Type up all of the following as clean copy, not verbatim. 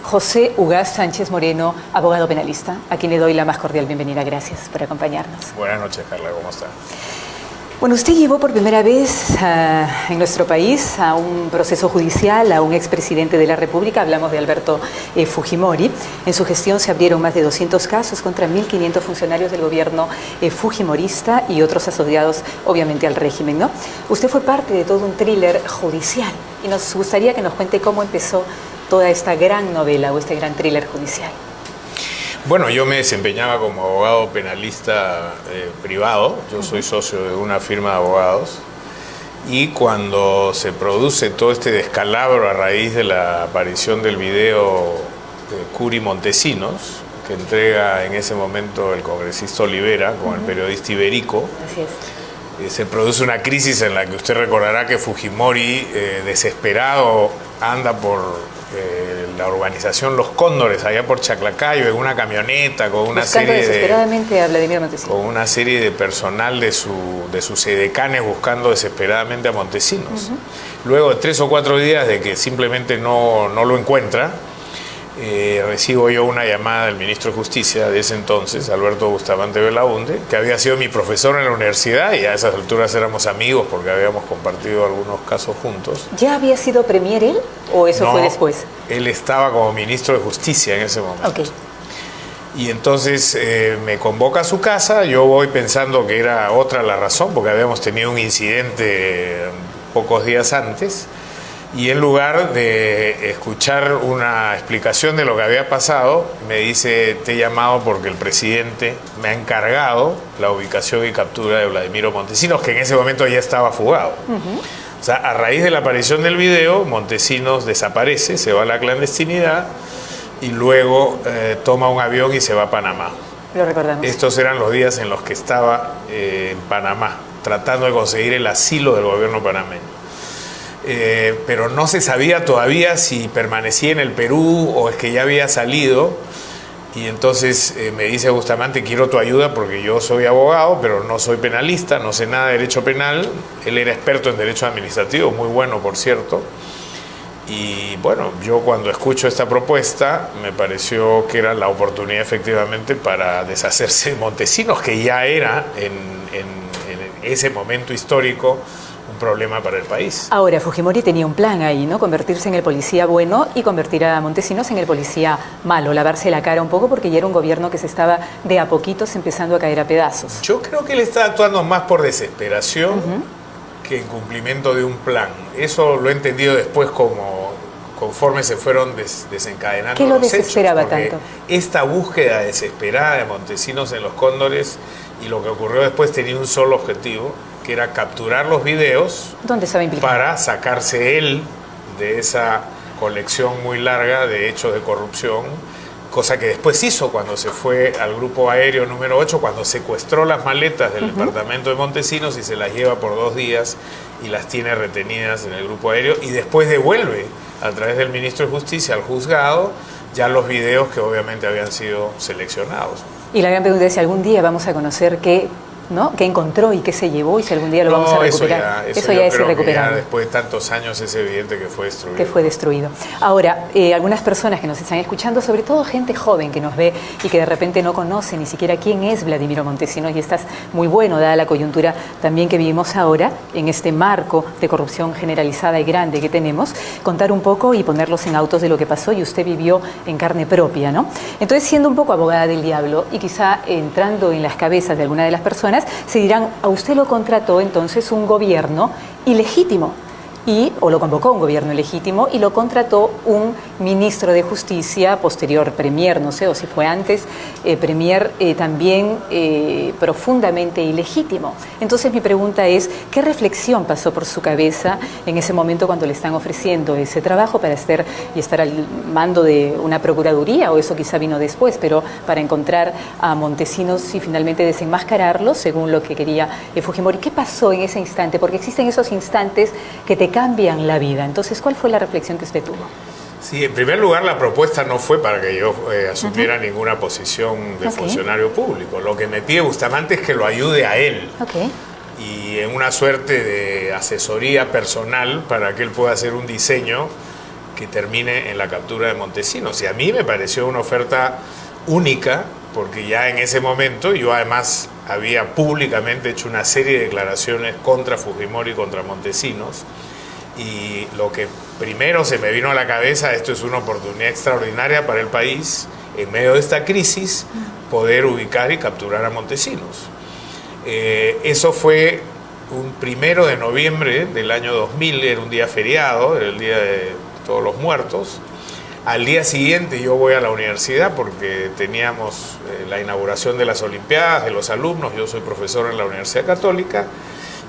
José Ugaz Sánchez Moreno, abogado penalista, a quien le doy la más cordial bienvenida. Gracias por acompañarnos. Buenas noches, Carla, ¿cómo está? Bueno, usted llevó por primera vez en nuestro país a un proceso judicial a un expresidente de la República, hablamos de Alberto Fujimori. En su gestión se abrieron más de 200 casos contra 1.500 funcionarios del gobierno fujimorista y otros asociados, obviamente, al régimen, ¿no? Usted fue parte de todo un thriller judicial y nos gustaría que nos cuente cómo empezó toda esta gran novela o este gran thriller judicial. Bueno, yo me desempeñaba como abogado penalista privado. Yo soy socio de una firma de abogados. Y cuando se produce todo este descalabro a raíz de la aparición del video de Curi Montesinos, que entrega en ese momento el congresista Olivera con el periodista Iberico, Así es. Se produce una crisis en la que usted recordará que Fujimori, desesperado, anda por la urbanización Los Cóndores, allá por Chaclacayo, en una camioneta con una buscando serie desesperadamente a Vladimiro Montesinos. con una serie de personal de sus edecanes buscando desesperadamente a Montesinos. Luego de 3 o 4 días de que simplemente no lo encuentra, recibo yo una llamada del ministro de Justicia de ese entonces, Alberto Bustamante Belaunde, que había sido mi profesor en la universidad y a esas alturas éramos amigos porque habíamos compartido algunos casos juntos. ¿Ya había sido premier él o eso fue después? Él estaba como ministro de Justicia en ese momento. Ok. Y entonces me convoca a su casa, yo voy pensando que era otra la razón, porque habíamos tenido un incidente pocos días antes, y en lugar de escuchar una explicación de lo que había pasado, me dice: te he llamado porque el presidente me ha encargado la ubicación y captura de Vladimiro Montesinos, que en ese momento ya estaba fugado. O sea, a raíz de la aparición del video, Montesinos desaparece, se va a la clandestinidad y luego toma un avión y se va a Panamá. Lo recordamos. Estos eran los días en los que estaba en Panamá, tratando de conseguir el asilo del gobierno panameño. Pero no se sabía todavía si permanecía en el Perú o es que ya había salido. Y entonces me dice Bustamante: quiero tu ayuda porque yo soy abogado, pero no soy penalista, no sé nada de derecho penal. Él era experto en derecho administrativo, muy bueno, por cierto. Y bueno, yo cuando escucho esta propuesta me pareció que era la oportunidad efectivamente para deshacerse de Montesinos, que ya era en ese momento histórico un problema para el país. Ahora, Fujimori tenía un plan ahí, ¿no? Convertirse en el policía bueno y convertir a Montesinos en el policía malo, lavarse la cara un poco porque ya era un gobierno que se estaba de a poquitos empezando a caer a pedazos. Yo creo que él está actuando más por desesperación que en cumplimiento de un plan. Eso lo he entendido después conforme se fueron desencadenando ¿Qué lo los desesperaba hechos, porque tanto? esta búsqueda desesperada de Montesinos en Los Cóndores y lo que ocurrió después tenía un solo objetivo, que era capturar los videos. ¿Dónde estaba implicado? Para sacarse él de esa colección muy larga de hechos de corrupción, cosa que después hizo cuando se fue al grupo aéreo número 8, cuando secuestró las maletas del departamento de Montesinos y se las lleva por 2 días y las tiene retenidas en el grupo aéreo, y después devuelve a través del ministro de Justicia al juzgado ya los videos que obviamente habían sido seleccionados. Y la gran pregunta es si algún día vamos a conocer qué, ¿no?, qué encontró y qué se llevó y si algún día lo vamos a recuperar. Eso ya yo es creo irrecuperable. que ya después de tantos años es evidente que fue destruido. Que fue destruido. Ahora, algunas personas que nos están escuchando, sobre todo gente joven que nos ve y que de repente no conoce ni siquiera quién es Vladimiro Montesinos, y estás muy bueno, dada la coyuntura también que vivimos ahora, en este marco de corrupción generalizada y grande que tenemos, contar un poco y ponerlos en autos de lo que pasó y usted vivió en carne propia, ¿no? Entonces, siendo un poco abogada del diablo y quizá entrando en las cabezas de alguna de las personas, se dirán: a usted lo contrató entonces un gobierno ilegítimo, o lo convocó un gobierno ilegítimo y lo contrató un ministro de Justicia, posterior premier, no sé, o si fue antes, premier también profundamente ilegítimo. Entonces mi pregunta es: ¿qué reflexión pasó por su cabeza en ese momento cuando le están ofreciendo ese trabajo para estar al mando de una procuraduría, o eso quizá vino después, pero para encontrar a Montesinos y finalmente desenmascararlo según lo que quería Fujimori? ¿Qué pasó en ese instante? Porque existen esos instantes que te cambian la vida. Entonces, ¿cuál fue la reflexión que usted tuvo? Sí, en primer lugar, la propuesta no fue para que yo asumiera ninguna posición de funcionario público. Lo que me pide Bustamante es que lo ayude a él. Y en una suerte de asesoría personal para que él pueda hacer un diseño que termine en la captura de Montesinos. Y a mí me pareció una oferta única, porque ya en ese momento yo además había públicamente hecho una serie de declaraciones contra Fujimori y contra Montesinos, y lo que primero se me vino a la cabeza, esto es una oportunidad extraordinaria para el país, en medio de esta crisis, poder ubicar y capturar a Montesinos. Eso fue un 1 de noviembre del año 2000, era un día feriado, era el Día de Todos los Muertos. Al día siguiente yo voy a la universidad porque teníamos la inauguración de las Olimpiadas, de los alumnos, yo soy profesor en la Universidad Católica,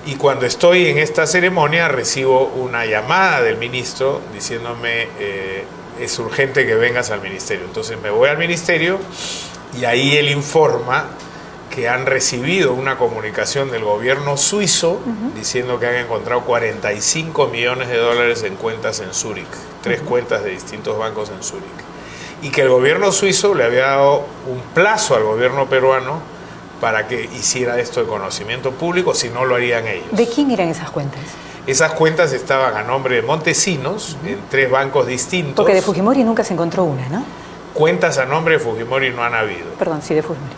y cuando estoy en esta ceremonia recibo una llamada del ministro diciéndome es urgente que vengas al ministerio. Entonces me voy al ministerio y ahí él informa que han recibido una comunicación del gobierno suizo diciendo que han encontrado 45 millones de dólares en cuentas en Zúrich, 3 cuentas de distintos bancos en Zúrich, y que el gobierno suizo le había dado un plazo al gobierno peruano para que hiciera esto de conocimiento público, si no lo harían ellos. ¿De quién eran esas cuentas? Esas cuentas estaban a nombre de Montesinos, en 3 bancos distintos. Porque de Fujimori nunca se encontró una, ¿no? Cuentas a nombre de Fujimori no han habido. Perdón, sí, de Fujimori.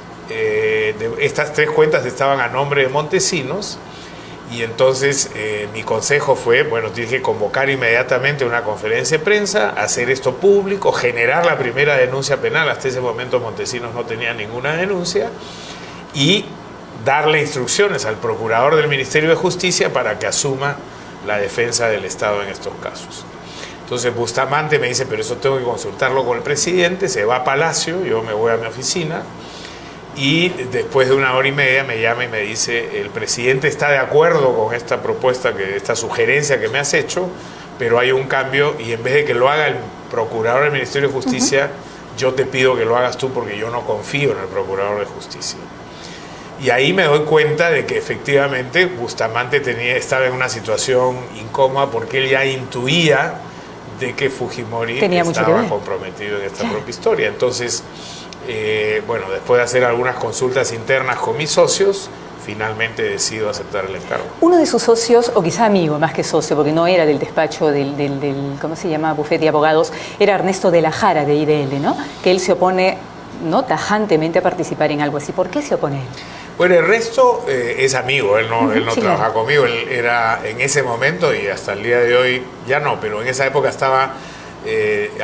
Estas 3 cuentas estaban a nombre de Montesinos, y entonces mi consejo fue, bueno, tienes que convocar inmediatamente una conferencia de prensa, hacer esto público, generar la primera denuncia penal. Hasta ese momento Montesinos no tenía ninguna denuncia, y darle instrucciones al procurador del Ministerio de Justicia para que asuma la defensa del Estado en estos casos. Entonces Bustamante me dice, pero eso tengo que consultarlo con el presidente. Se va a Palacio, yo me voy a mi oficina, y después de 1 hora y media me llama y me dice, el presidente está de acuerdo con esta propuesta, esta sugerencia que me has hecho, pero hay un cambio, y en vez de que lo haga el procurador del Ministerio de Justicia, yo te pido que lo hagas tú porque yo no confío en el procurador de justicia. Y ahí me doy cuenta de que efectivamente Bustamante estaba en una situación incómoda, porque él ya intuía de que Fujimori estaba comprometido en esta propia historia. Entonces, bueno, después de hacer algunas consultas internas con mis socios, finalmente decido aceptar el encargo. Uno de sus socios, o quizá amigo más que socio, porque no era del despacho del ¿cómo se llama?, bufete de abogados, era Ernesto de la Jara, de IDL, ¿no? Que él se opone, ¿no?, tajantemente a participar en algo así. ¿Por qué se opone él? Bueno, el resto es amigo, él no sí, trabaja conmigo, él era en ese momento, y hasta el día de hoy ya no, pero en esa época estaba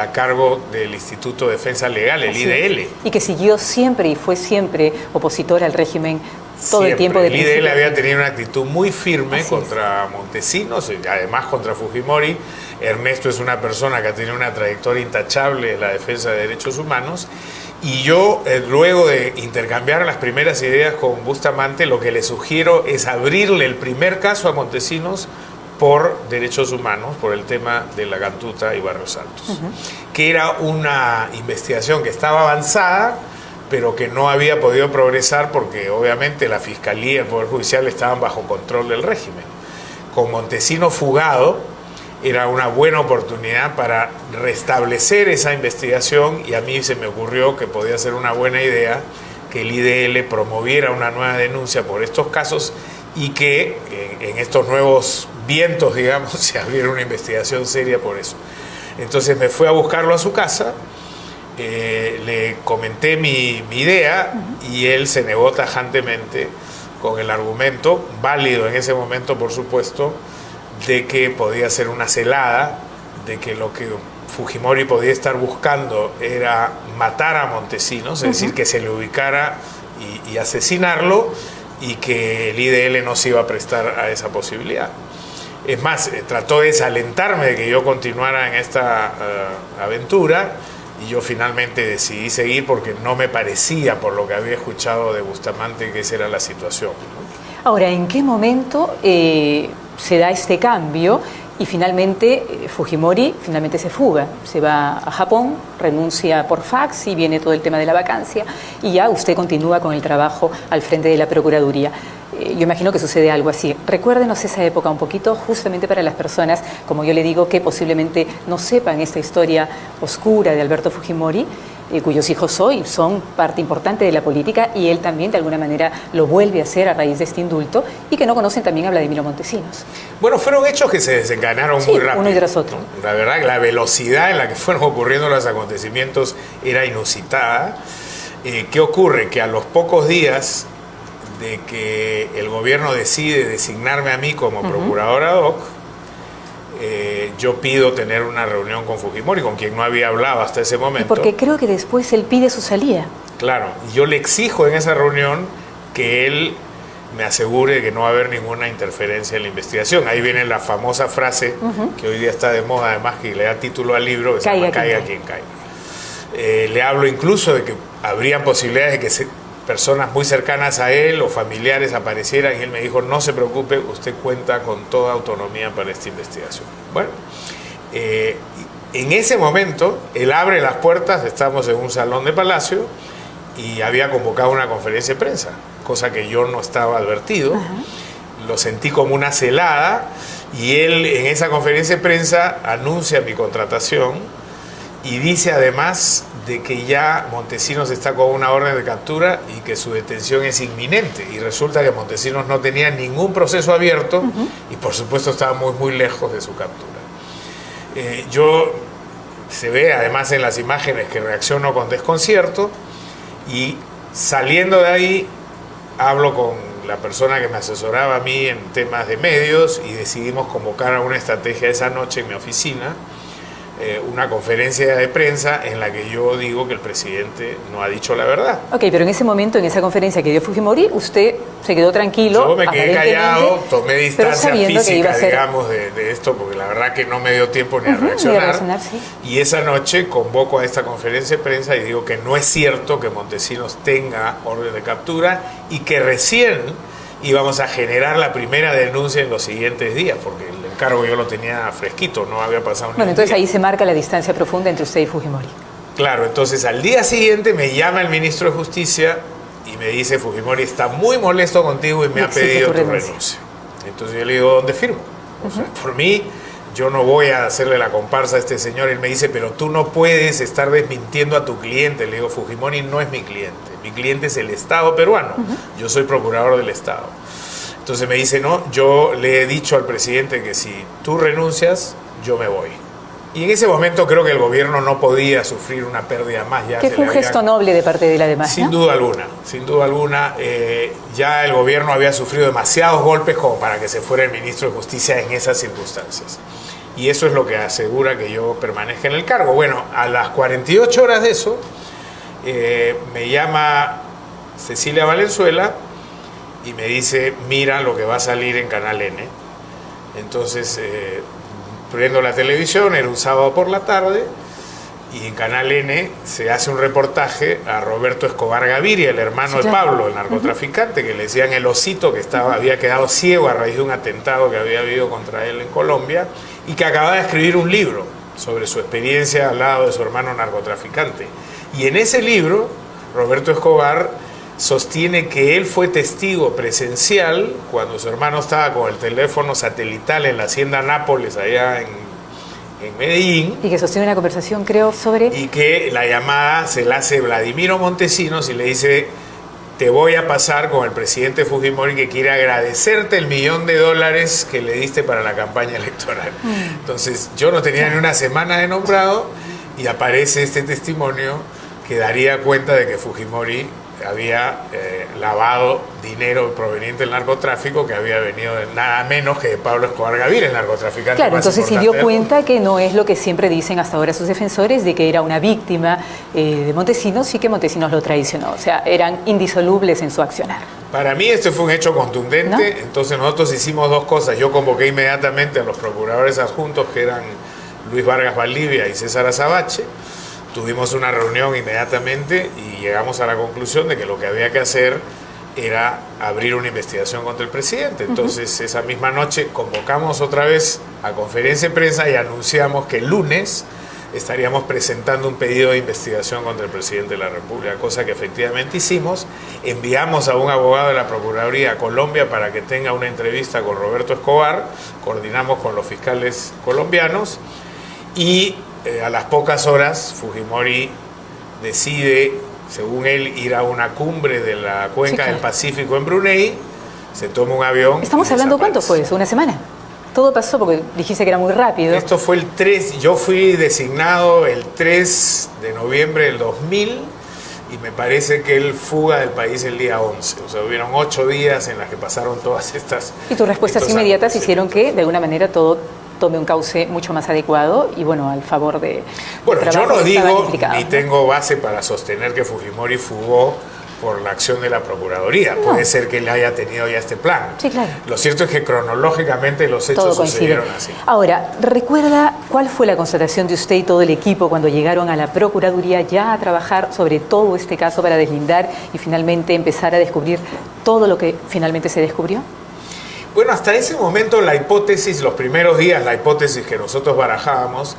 a cargo del Instituto de Defensa Legal, el IDL. Y que siguió siempre y fue siempre opositor al régimen todo siempre. El tiempo de el IDL había tenido una actitud muy firme contra Montesinos, y además contra Fujimori. Ernesto es una persona que ha tenido una trayectoria intachable en la defensa de derechos humanos. Y yo, luego de intercambiar las primeras ideas con Bustamante, lo que le sugiero es abrirle el primer caso a Montesinos por derechos humanos, por el tema de la Cantuta y Barrios Altos, que era una investigación que estaba avanzada, pero que no había podido progresar porque obviamente la Fiscalía y el Poder Judicial estaban bajo control del régimen. Con Montesinos fugado, era una buena oportunidad para restablecer esa investigación, y a mí se me ocurrió que podía ser una buena idea que el IDL promoviera una nueva denuncia por estos casos, y que en estos nuevos vientos, digamos, se abriera una investigación seria por eso. Entonces me fui a buscarlo a su casa, le comenté mi idea, y él se negó tajantemente con el argumento, válido en ese momento por supuesto, de que podía ser una celada, de que lo que Fujimori podía estar buscando era matar a Montesinos, es decir, que se le ubicara y asesinarlo, y que el IDL no se iba a prestar a esa posibilidad. Es más, trató de desalentarme de que yo continuara en esta aventura, y yo finalmente decidí seguir porque no me parecía, por lo que había escuchado de Bustamante, que esa era la situación, ¿no? Ahora, ¿en qué momento se da este cambio y finalmente Fujimori finalmente se fuga? Se va a Japón, renuncia por fax, y viene todo el tema de la vacancia, y ya usted continúa con el trabajo al frente de la Procuraduría. Yo imagino que sucede algo así. Recuérdenos esa época un poquito, justamente para las personas, como yo le digo, que posiblemente no sepan esta historia oscura de Alberto Fujimori, cuyos hijos hoy son parte importante de la política, y él también de alguna manera lo vuelve a hacer a raíz de este indulto, y que no conocen también a Vladimiro Montesinos. Bueno, fueron hechos que se desencadenaron muy rápido. Uno y tras otro. ¿No? La verdad que la velocidad en la que fueron ocurriendo los acontecimientos era inusitada. ¿Qué ocurre? Que a los pocos días de que el gobierno decide designarme a mí como procurador ad hoc, yo pido tener una reunión con Fujimori, con quien no había hablado hasta ese momento. Porque creo que después él pide su salida. Claro, yo le exijo en esa reunión que él me asegure que no va a haber ninguna interferencia en la investigación. Ahí viene la famosa frase que hoy día está de moda, además, que le da título al libro, que se llama Caiga quien caiga. Le hablo incluso de que habrían posibilidades de que personas muy cercanas a él o familiares aparecieran, y él me dijo: no se preocupe, usted cuenta con toda autonomía para esta investigación. Bueno, en ese momento él abre las puertas, estamos en un salón de Palacio, y había convocado una conferencia de prensa, cosa que yo no estaba advertido. Lo sentí como una celada, y él en esa conferencia de prensa anuncia mi contratación y dice además de que ya Montesinos está con una orden de captura y que su detención es inminente. Y resulta que Montesinos no tenía ningún proceso abierto y por supuesto estaba muy, muy lejos de su captura. Se ve además en las imágenes que reacciono con desconcierto, y saliendo de ahí hablo con la persona que me asesoraba a mí en temas de medios y decidimos convocar a una estrategia esa noche en mi oficina, una conferencia de prensa en la que yo digo que el presidente no ha dicho la verdad. Ok, pero en ese momento, en esa conferencia que dio Fujimori, usted se quedó tranquilo. Yo me quedé callado, tomé distancia física, digamos, de esto, porque la verdad que no me dio tiempo ni a reaccionar. Sí. Y esa noche convoco a esta conferencia de prensa y digo que no es cierto que Montesinos tenga orden de captura y que recién íbamos a generar la primera denuncia en los siguientes días, porque el encargo yo lo tenía fresquito, no había pasado ningún entonces día. Ahí se marca la distancia profunda entre usted y Fujimori. Claro, entonces al día siguiente me llama el ministro de Justicia y me dice: Fujimori está muy molesto contigo y me ha pedido tu renuncia. Entonces yo le digo: ¿dónde firmo? O sea, por mí, yo no voy a hacerle la comparsa a este señor. Él me dice: pero tú no puedes estar desmintiendo a tu cliente. Le digo: Fujimori no es mi cliente es el Estado peruano. Yo soy procurador del Estado. Entonces me dice: no, yo le he dicho al presidente que si tú renuncias, yo me voy. Y en ese momento creo que el gobierno no podía sufrir una pérdida más. Que fue un gesto noble de parte de la demás, sin duda alguna, sin duda alguna. Ya el gobierno había sufrido demasiados golpes como para que se fuera el ministro de Justicia en esas circunstancias. Y eso es lo que asegura que yo permanezca en el cargo. Bueno, a las 48 horas de eso, me llama Cecilia Valenzuela y me dice: mira lo que va a salir en Canal N. Entonces prendo la televisión, era un sábado por la tarde, y en Canal N se hace un reportaje a Roberto Escobar Gaviria, el hermano de Pablo, el narcotraficante, que le decían el osito, que había quedado ciego a raíz de un atentado que había habido contra él en Colombia, y que acababa de escribir un libro sobre su experiencia al lado de su hermano narcotraficante. Y en ese libro, Roberto Escobar sostiene que él fue testigo presencial cuando su hermano estaba con el teléfono satelital en la hacienda Nápoles, allá en Medellín. Y que sostiene una conversación, creo, sobre... Y que la llamada se la hace Vladimiro Montesinos y le dice: te voy a pasar con el presidente Fujimori, que quiere agradecerte el $1.000.000 que le diste para la campaña electoral. Entonces yo no tenía ni una semana de nombrado y aparece este testimonio que daría cuenta de que Fujimori había lavado dinero proveniente del narcotráfico, que había venido de nada menos que de Pablo Escobar Gaviria, el narcotraficante. Claro, más entonces se dio cuenta mundo. Que no es lo que siempre dicen hasta ahora sus defensores, de que era una víctima de Montesinos y que Montesinos lo traicionó. O sea, eran indisolubles en su accionar. Para mí este fue un hecho contundente, ¿no? Entonces nosotros hicimos dos cosas. Yo convoqué inmediatamente a los procuradores adjuntos, que eran Luis Vargas Valdivia y César Azabache. Tuvimos una reunión inmediatamente y llegamos a la conclusión de que lo que había que hacer era abrir una investigación contra el presidente. Entonces, esa misma noche convocamos otra vez a conferencia de prensa y anunciamos que el lunes estaríamos presentando un pedido de investigación contra el presidente de la República, cosa que efectivamente hicimos. Enviamos a un abogado de la Procuraduría a Colombia para que tenga una entrevista con Roberto Escobar, coordinamos con los fiscales colombianos y a las pocas horas Fujimori decide, según él, ir a una cumbre de la cuenca del Pacífico en Brunei, se toma un avión. Estamos hablando, ¿cuánto fue eso? ¿Una semana? Todo pasó porque dijiste que era muy rápido. Esto fue el 3, yo fui designado el 3 de noviembre del 2000 y me parece que él fuga del país el día 11. O sea, hubieron 8 días en las que pasaron todas estas... Y tus respuestas inmediatas hicieron que, de alguna manera, todo tome un cauce mucho más adecuado y, bueno, al favor de... Bueno, yo no digo ni tengo base para sostener que Fujimori fugó por la acción de la Procuraduría. No. Puede ser que él haya tenido ya este plan. Sí, claro. Lo cierto es que cronológicamente los hechos sucedieron así. Ahora, ¿recuerda cuál fue la constatación de usted y todo el equipo cuando llegaron a la Procuraduría ya a trabajar sobre todo este caso para deslindar y finalmente empezar a descubrir todo lo que finalmente se descubrió? Bueno, hasta ese momento la hipótesis, los primeros días, la hipótesis que nosotros barajábamos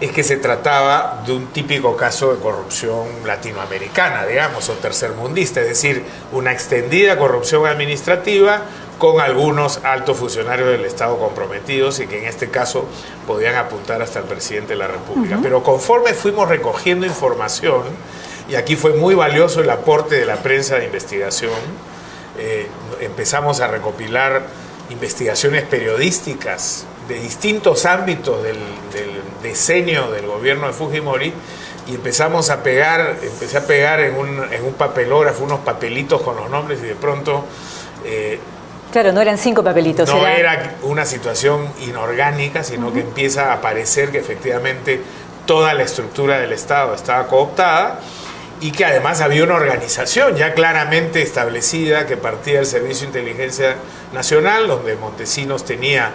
es que se trataba de un típico caso de corrupción latinoamericana, digamos, o tercermundista, es decir, una extendida corrupción administrativa con algunos altos funcionarios del Estado comprometidos y que en este caso podían apuntar hasta el presidente de la República. Pero conforme fuimos recogiendo información, y aquí fue muy valioso el aporte de la prensa de investigación, empezamos a recopilar investigaciones periodísticas de distintos ámbitos del decenio del gobierno de Fujimori y empecé a pegar en un papelógrafo unos papelitos con los nombres y de pronto... claro, no eran 5 papelitos. No era una situación inorgánica, sino que empieza a aparecer que efectivamente toda la estructura del Estado estaba cooptada y que además había una organización ya claramente establecida que partía del Servicio de Inteligencia Nacional, donde Montesinos tenía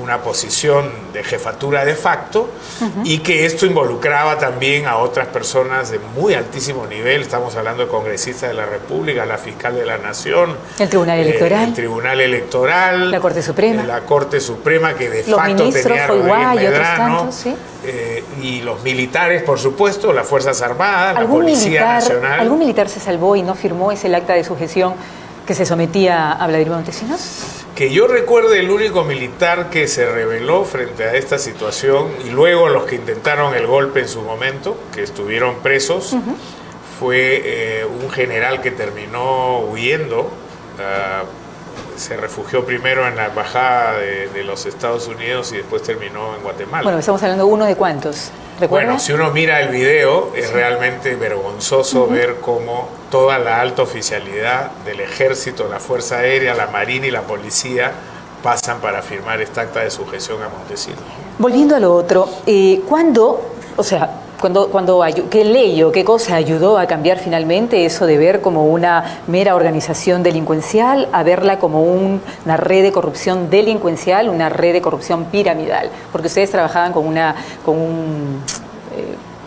una posición de jefatura de facto y que esto involucraba también a otras personas de muy altísimo nivel. Estamos hablando de congresistas de la República, la fiscal de la Nación, el Tribunal Electoral, la Corte Suprema, que de facto tenía Rodríguez Medrano, ¿sí? Y los militares, por supuesto, las Fuerzas Armadas, la Policía Nacional. ¿Algún militar se salvó y no firmó ese acta de sujeción que se sometía a Vladimir Montesinos? Que yo recuerde, el único militar que se rebeló frente a esta situación y luego los que intentaron el golpe en su momento, que estuvieron presos, fue un general que terminó huyendo, se refugió primero en la embajada de los Estados Unidos y después terminó en Guatemala. Bueno, estamos hablando uno de cuántos. ¿Recuerda? Bueno, si uno mira el video, es realmente vergonzoso ver cómo toda la alta oficialidad del Ejército, la Fuerza Aérea, la Marina y la Policía pasan para firmar esta acta de sujeción a Montesinos. Volviendo a lo otro, ¿qué ley o qué cosa ayudó a cambiar finalmente eso de ver como una mera organización delincuencial a verla como una red de corrupción delincuencial, una red de corrupción piramidal? Porque ustedes trabajaban con un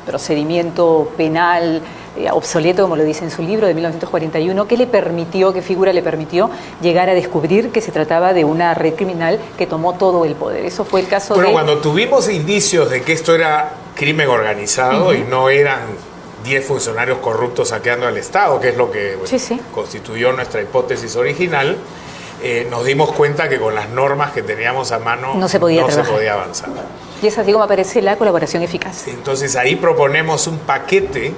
procedimiento penal obsoleto, como lo dice en su libro, de 1941. ¿Qué figura le permitió llegar a descubrir que se trataba de una red criminal que tomó todo el poder? Eso fue el caso Bueno, cuando tuvimos indicios de que esto era crimen organizado y no eran 10 funcionarios corruptos saqueando al Estado, que es lo que constituyó nuestra hipótesis original, nos dimos cuenta que con las normas que teníamos a mano no se podía avanzar. Y es así como aparece la colaboración eficaz. Entonces ahí proponemos un paquete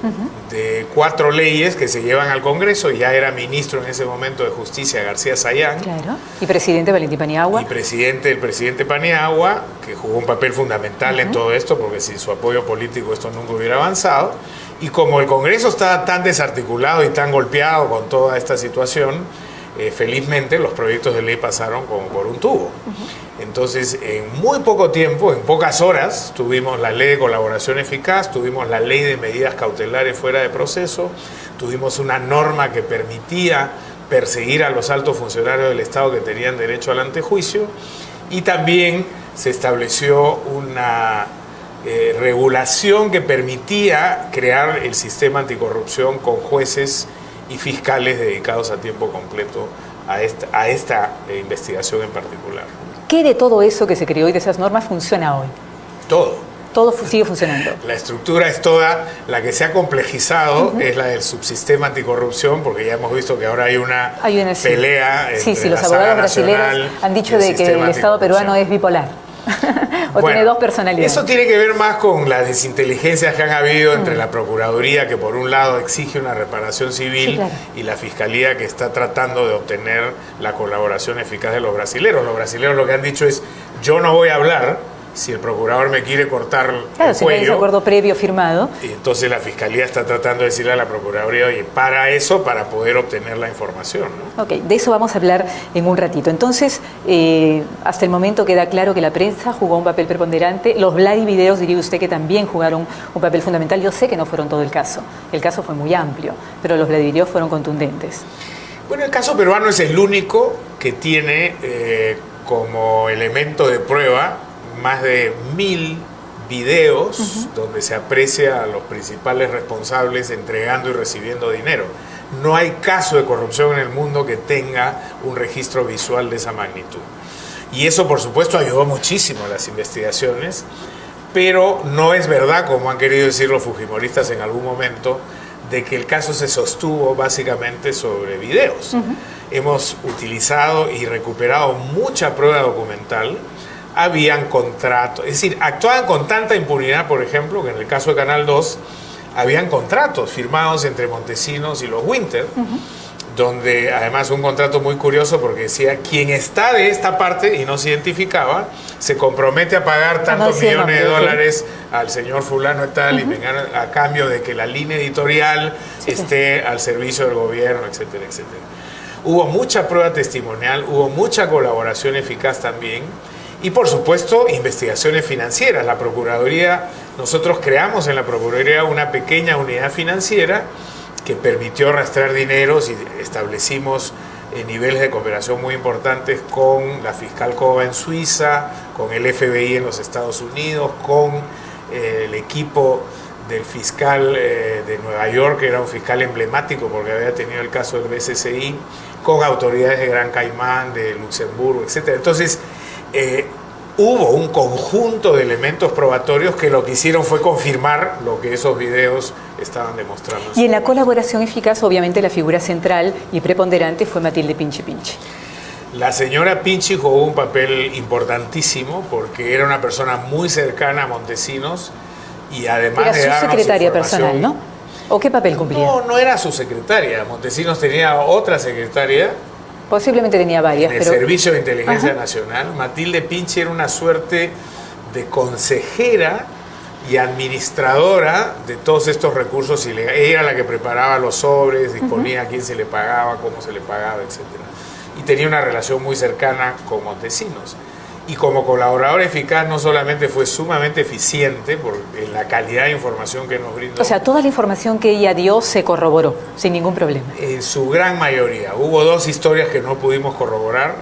de 4 leyes que se llevan al Congreso. Ya era ministro en ese momento de Justicia García Sayán. Claro. Y presidente Valentín Paniagua. Y el presidente Paniagua, que jugó un papel fundamental en todo esto, porque sin su apoyo político esto nunca hubiera avanzado. Y como el Congreso estaba tan desarticulado y tan golpeado con toda esta situación, felizmente los proyectos de ley pasaron como por un tubo. Entonces, en muy poco tiempo, en pocas horas, tuvimos la ley de colaboración eficaz, tuvimos la ley de medidas cautelares fuera de proceso, tuvimos una norma que permitía perseguir a los altos funcionarios del Estado que tenían derecho al antejuicio, y también se estableció una regulación que permitía crear el sistema anticorrupción con jueces y fiscales dedicados a tiempo completo a esta investigación en particular. ¿Qué de todo eso que se creó y de esas normas funciona hoy? Todo. Todo sigue funcionando. La estructura es toda, la que se ha complejizado es la del subsistema anticorrupción, porque ya hemos visto que ahora hay una pelea entre los la abogados Sala brasileños Nacional han dicho y de que el Estado peruano es bipolar. O bueno, tiene dos personalidades. Eso tiene que ver más con las desinteligencias que han habido entre la Procuraduría, que por un lado exige una reparación civil, sí, claro, y la Fiscalía, que está tratando de obtener la colaboración eficaz de los brasileros. Los brasileros lo que han dicho es: yo no voy a hablar si el procurador me quiere cortar el si cuello. hay ese acuerdo previo firmado. Y entonces la Fiscalía está tratando de decirle a la Procuraduría: oye, para eso, para poder obtener la información, ¿no? Ok, de eso vamos a hablar en un ratito. Entonces, hasta el momento queda claro que la prensa jugó un papel preponderante. Los Vladivideos, diría usted, que también jugaron un papel fundamental. Yo sé que no fueron todo el caso fue muy amplio, pero los Vladivideos fueron contundentes. Bueno, el caso peruano es el único que tiene como elemento de prueba más de 1000 videos donde se aprecia a los principales responsables entregando y recibiendo dinero. No hay caso de corrupción en el mundo que tenga un registro visual de esa magnitud. Y eso, por supuesto, ayudó muchísimo a las investigaciones, pero no es verdad, como han querido decir los fujimoristas en algún momento, de que el caso se sostuvo básicamente sobre videos. Hemos utilizado y recuperado mucha prueba documental. Habían contratos, es decir, actuaban con tanta impunidad, por ejemplo, que en el caso de Canal 2 habían contratos firmados entre Montesinos y los Winter, donde además un contrato muy curioso porque decía: quien está de esta parte y no se identificaba, se compromete a pagar tantos millones de dólares al señor fulano y tal, y vengan a cambio de que la línea editorial esté al servicio del gobierno, etcétera, etcétera. Hubo mucha prueba testimonial, hubo mucha colaboración eficaz también. Y por supuesto, investigaciones financieras. La Procuraduría, nosotros creamos en la Procuraduría una pequeña unidad financiera que permitió rastrear dineros y establecimos niveles de cooperación muy importantes con la fiscal Cova en Suiza, con el FBI en los Estados Unidos, con el equipo del fiscal de Nueva York, que era un fiscal emblemático porque había tenido el caso del BCCI, con autoridades de Gran Caimán, de Luxemburgo, etc. Entonces, hubo un conjunto de elementos probatorios que lo que hicieron fue confirmar lo que esos videos estaban demostrando. Y en la colaboración eficaz, obviamente, la figura central y preponderante fue Matilde Pinchi Pinchi. La señora Pinchi jugó un papel importantísimo porque era una persona muy cercana a Montesinos y además de darnos su secretaria información personal, ¿no? ¿O qué papel cumplía? No era su secretaria. Montesinos tenía otra secretaria. Posiblemente tenía varias, en el Servicio de Inteligencia Nacional. Matilde Pinchi era una suerte de consejera y administradora de todos estos recursos ilegales. Ella era la que preparaba los sobres, disponía a quién se le pagaba, cómo se le pagaba, etc. Y tenía una relación muy cercana con Montesinos. Y como colaborador eficaz no solamente fue sumamente eficiente por la calidad de información que nos brindó. O sea, toda la información que ella dio se corroboró, sin ningún problema. En su gran mayoría. Hubo 2 historias que no pudimos corroborar.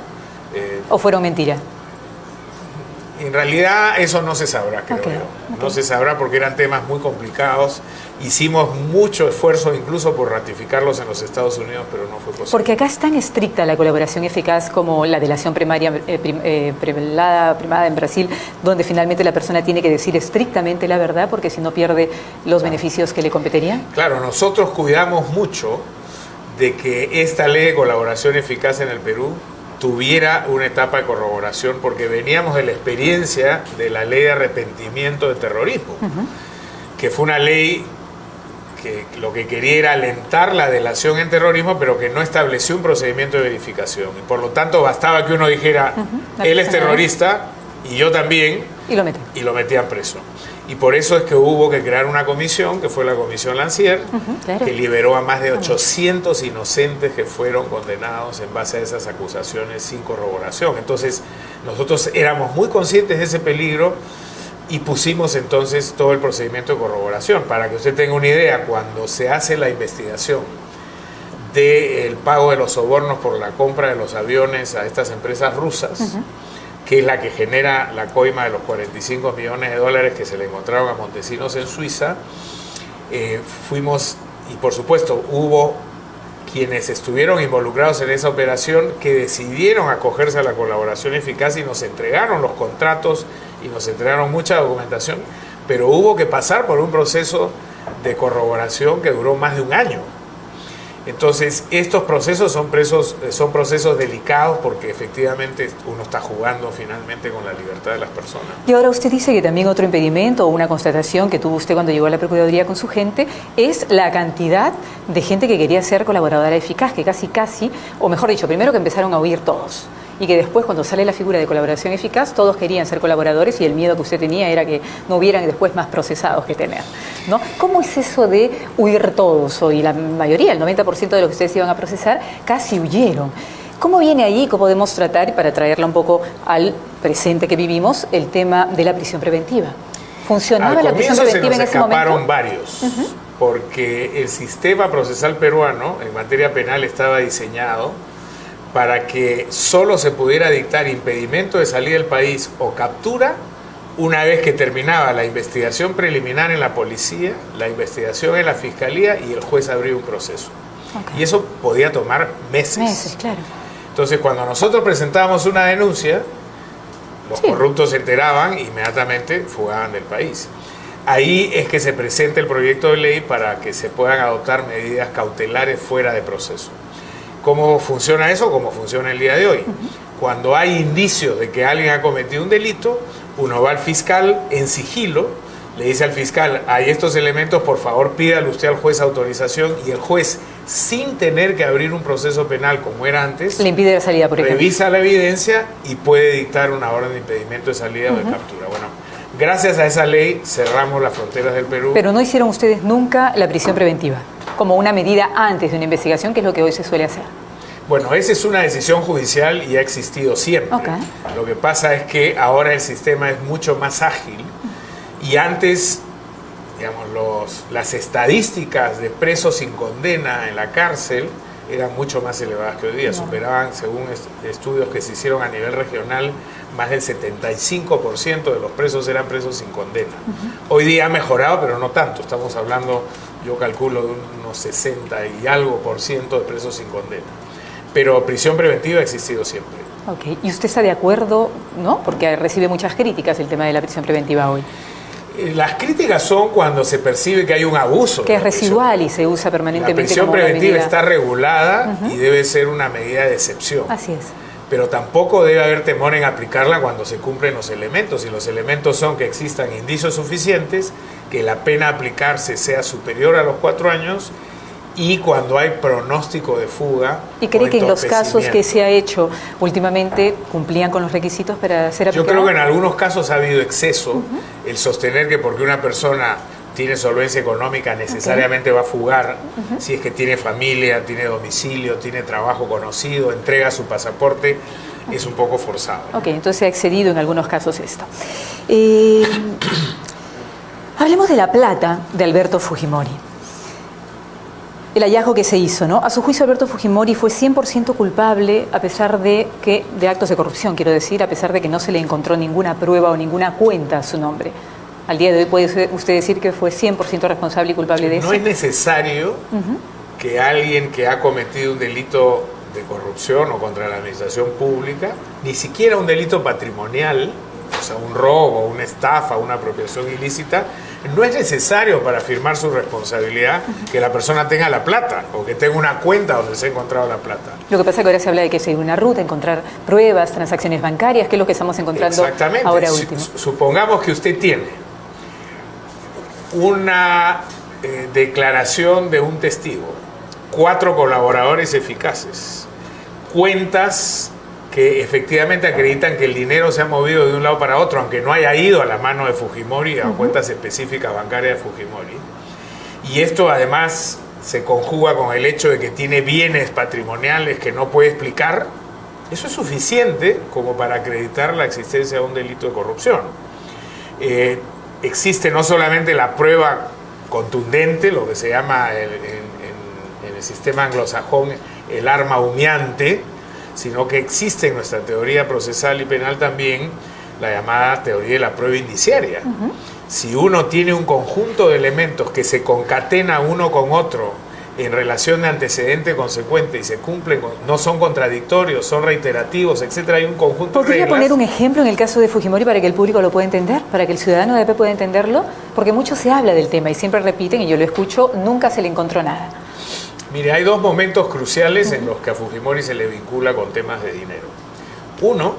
¿O fueron mentiras? En realidad eso no se sabrá, creo yo. No se sabrá porque eran temas muy complicados. Hicimos mucho esfuerzo incluso por ratificarlos en los Estados Unidos, pero no fue posible. Porque acá es tan estricta la colaboración eficaz como la delación primaria primada en Brasil, donde finalmente la persona tiene que decir estrictamente la verdad, porque si no pierde los beneficios que le competirían. Claro, nosotros cuidamos mucho de que esta ley de colaboración eficaz en el Perú tuviera una etapa de corroboración, porque veníamos de la experiencia de la ley de arrepentimiento de terrorismo, que fue una ley que lo que quería era alentar la delación en terrorismo, pero que no estableció un procedimiento de verificación. Y por lo tanto bastaba que uno dijera, él es terrorista y yo también, y lo metían preso. Y por eso es que hubo que crear una comisión, que fue la Comisión Lancier, que liberó a más de 800 inocentes que fueron condenados en base a esas acusaciones sin corroboración. Entonces, nosotros éramos muy conscientes de ese peligro y pusimos entonces todo el procedimiento de corroboración. Para que usted tenga una idea, cuando se hace la investigación del pago de los sobornos por la compra de los aviones a estas empresas rusas, que es la que genera la coima de los 45 millones de dólares que se le encontraron a Montesinos en Suiza, fuimos, y por supuesto hubo quienes estuvieron involucrados en esa operación que decidieron acogerse a la colaboración eficaz y nos entregaron los contratos y nos entregaron mucha documentación pero hubo que pasar por un proceso de corroboración que duró más de un año. Entonces, estos procesos son procesos delicados porque efectivamente uno está jugando finalmente con la libertad de las personas. Y ahora usted dice que también otro impedimento o una constatación que tuvo usted cuando llegó a la Procuraduría con su gente es la cantidad de gente que quería ser colaboradora eficaz, que casi, o mejor dicho, primero que empezaron a huir todos. Y que después, cuando sale la figura de colaboración eficaz, todos querían ser colaboradores y el miedo que usted tenía era que no hubieran después más procesados que tener, ¿no? ¿Cómo es eso de huir todos? Hoy la mayoría, el 90% de los que ustedes iban a procesar, casi huyeron. ¿Cómo viene ahí? ¿Cómo podemos tratar, para traerla un poco al presente que vivimos, el tema de la prisión preventiva? ¿Funcionaba la prisión preventiva en ese momento? Se nos escaparon varios, porque el sistema procesal peruano en materia penal estaba diseñado para que solo se pudiera dictar impedimento de salida del país o captura una vez que terminaba la investigación preliminar en la policía, la investigación en la fiscalía y el juez abría un proceso. Okay. Y eso podía tomar meses. Meses, claro. Entonces, cuando nosotros presentábamos una denuncia, los corruptos se enteraban e inmediatamente fugaban del país. Ahí es que se presenta el proyecto de ley para que se puedan adoptar medidas cautelares fuera de proceso. ¿Cómo funciona eso? ¿Cómo funciona el día de hoy? Cuando hay indicios de que alguien ha cometido un delito, uno va al fiscal en sigilo, le dice al fiscal, hay estos elementos, por favor pídale usted al juez autorización, y el juez, sin tener que abrir un proceso penal como era antes, le impide la salida, por ejemplo. Revisa la evidencia y puede dictar una orden de impedimento de salida o de captura. Bueno, gracias a esa ley cerramos las fronteras del Perú. Pero no hicieron ustedes nunca la prisión preventiva como una medida antes de una investigación, que es lo que hoy se suele hacer. Bueno, esa es una decisión judicial y ha existido siempre. Okay. Lo que pasa es que ahora el sistema es mucho más ágil y antes, digamos, las estadísticas de presos sin condena en la cárcel eran mucho más elevadas que hoy día. Superaban, según estudios que se hicieron a nivel regional, más del 75% de los presos eran presos sin condena. Hoy día ha mejorado, pero no tanto. Estamos hablando, yo calculo, de unos 60 y algo % de presos sin condena. Pero prisión preventiva ha existido siempre. Ok, ¿y usted está de acuerdo, no? Porque recibe muchas críticas el tema de la prisión preventiva hoy. Las críticas son cuando se percibe que hay un abuso. Que es residual y se usa permanentemente. La prisión preventiva está regulada y debe ser una medida de excepción. Así es. Pero tampoco debe haber temor en aplicarla cuando se cumplen los elementos. Y los elementos son que existan indicios suficientes, que la pena a aplicarse sea superior a los 4 años y cuando hay pronóstico de fuga. ¿Y cree que en los casos que se ha hecho últimamente cumplían con los requisitos para ser aplicados? Yo creo que en algunos casos ha habido exceso. El sostener que porque una persona tiene solvencia económica necesariamente va a fugar, si es que tiene familia, tiene domicilio, tiene trabajo conocido, entrega su pasaporte, es un poco forzado. Ok, entonces se ha excedido en algunos casos esto. Hablemos de la plata de Alberto Fujimori. El hallazgo que se hizo, ¿no? A su juicio, Alberto Fujimori fue 100% culpable a pesar de actos de corrupción, quiero decir, a pesar de que no se le encontró ninguna prueba o ninguna cuenta a su nombre. Al día de hoy, ¿puede usted decir que fue 100% responsable y culpable de eso? No es necesario que alguien que ha cometido un delito de corrupción o contra la administración pública, ni siquiera un delito patrimonial, o sea, un robo, una estafa, una apropiación ilícita, no es necesario para afirmar su responsabilidad que la persona tenga la plata o que tenga una cuenta donde se ha encontrado la plata. Lo que pasa es que ahora se habla de que seguir una ruta, encontrar pruebas, transacciones bancarias, que es lo que estamos encontrando ahora último. Supongamos que usted tiene una declaración de un testigo, 4 colaboradores eficaces, cuentas que efectivamente acreditan que el dinero se ha movido de un lado para otro, aunque no haya ido a la mano de Fujimori, a cuentas específicas bancarias de Fujimori. Y esto además se conjuga con el hecho de que tiene bienes patrimoniales que no puede explicar. Eso es suficiente como para acreditar la existencia de un delito de corrupción. Existe no solamente la prueba contundente, lo que se llama en el sistema anglosajón el arma humeante, sino que existe en nuestra teoría procesal y penal también la llamada teoría de la prueba indiciaria. Si uno tiene un conjunto de elementos que se concatena uno con otro en relación de antecedente consecuente y se cumplen, no son contradictorios, son reiterativos, etcétera, hay un conjunto de ¿Podría reglas. poner un ejemplo en el caso de Fujimori para que el público lo pueda entender, para que el ciudadano de a pie pueda entenderlo? Porque mucho se habla del tema y siempre repiten, y yo lo escucho, nunca se le encontró nada. Mire, hay dos momentos cruciales en los que a Fujimori se le vincula con temas de dinero. Uno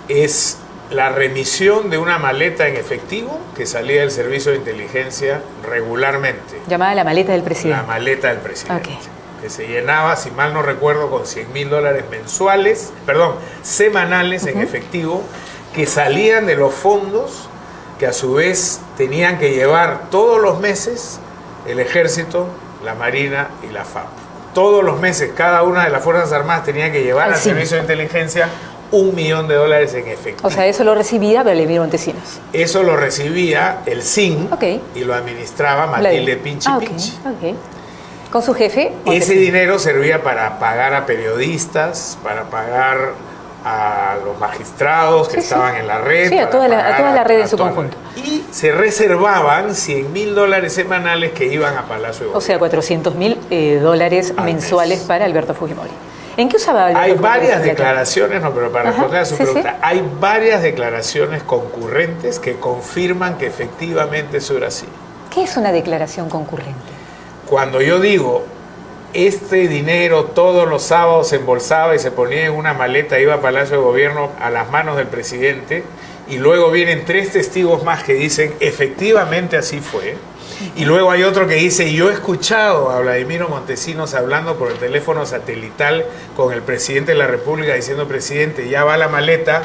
es la remisión de una maleta en efectivo que salía del servicio de inteligencia regularmente. Llamada la maleta del presidente. La maleta del presidente. Ok. Que se llenaba, si mal no recuerdo, con $100.000 mensuales, perdón, semanales en efectivo, que salían de los fondos que a su vez tenían que llevar todos los meses el Ejército, la Marina y la FAP. Todos los meses, cada una de las Fuerzas Armadas tenía que llevar al servicio de inteligencia $1 millón en efectivo. O sea, eso lo recibía Vladimiro Montesinos. Eso lo recibía el SIN y lo administraba Matilde Pinchi Pinchi. Con su jefe. Ese dinero servía para pagar a periodistas, para pagar a los magistrados que estaban en la red. Sí, a toda la red en su conjunto. Y se reservaban $100.000 semanales que iban a Palacio de Gobierno. O sea, $400.000 mensuales para Alberto Fujimori. ¿En qué usaba Alberto Hay Fujimori? varias declaraciones, no, pero para responder a su pregunta, hay varias declaraciones concurrentes que confirman que efectivamente eso era así. ¿Qué es una declaración concurrente? Cuando yo digo, este dinero todos los sábados se embolsaba y se ponía en una maleta, iba a Palacio de Gobierno a las manos del presidente, y luego vienen 3 testigos más que dicen, efectivamente así fue. Y luego hay otro que dice, yo he escuchado a Vladimiro Montesinos hablando por el teléfono satelital con el presidente de la República diciendo, presidente, ya va la maleta.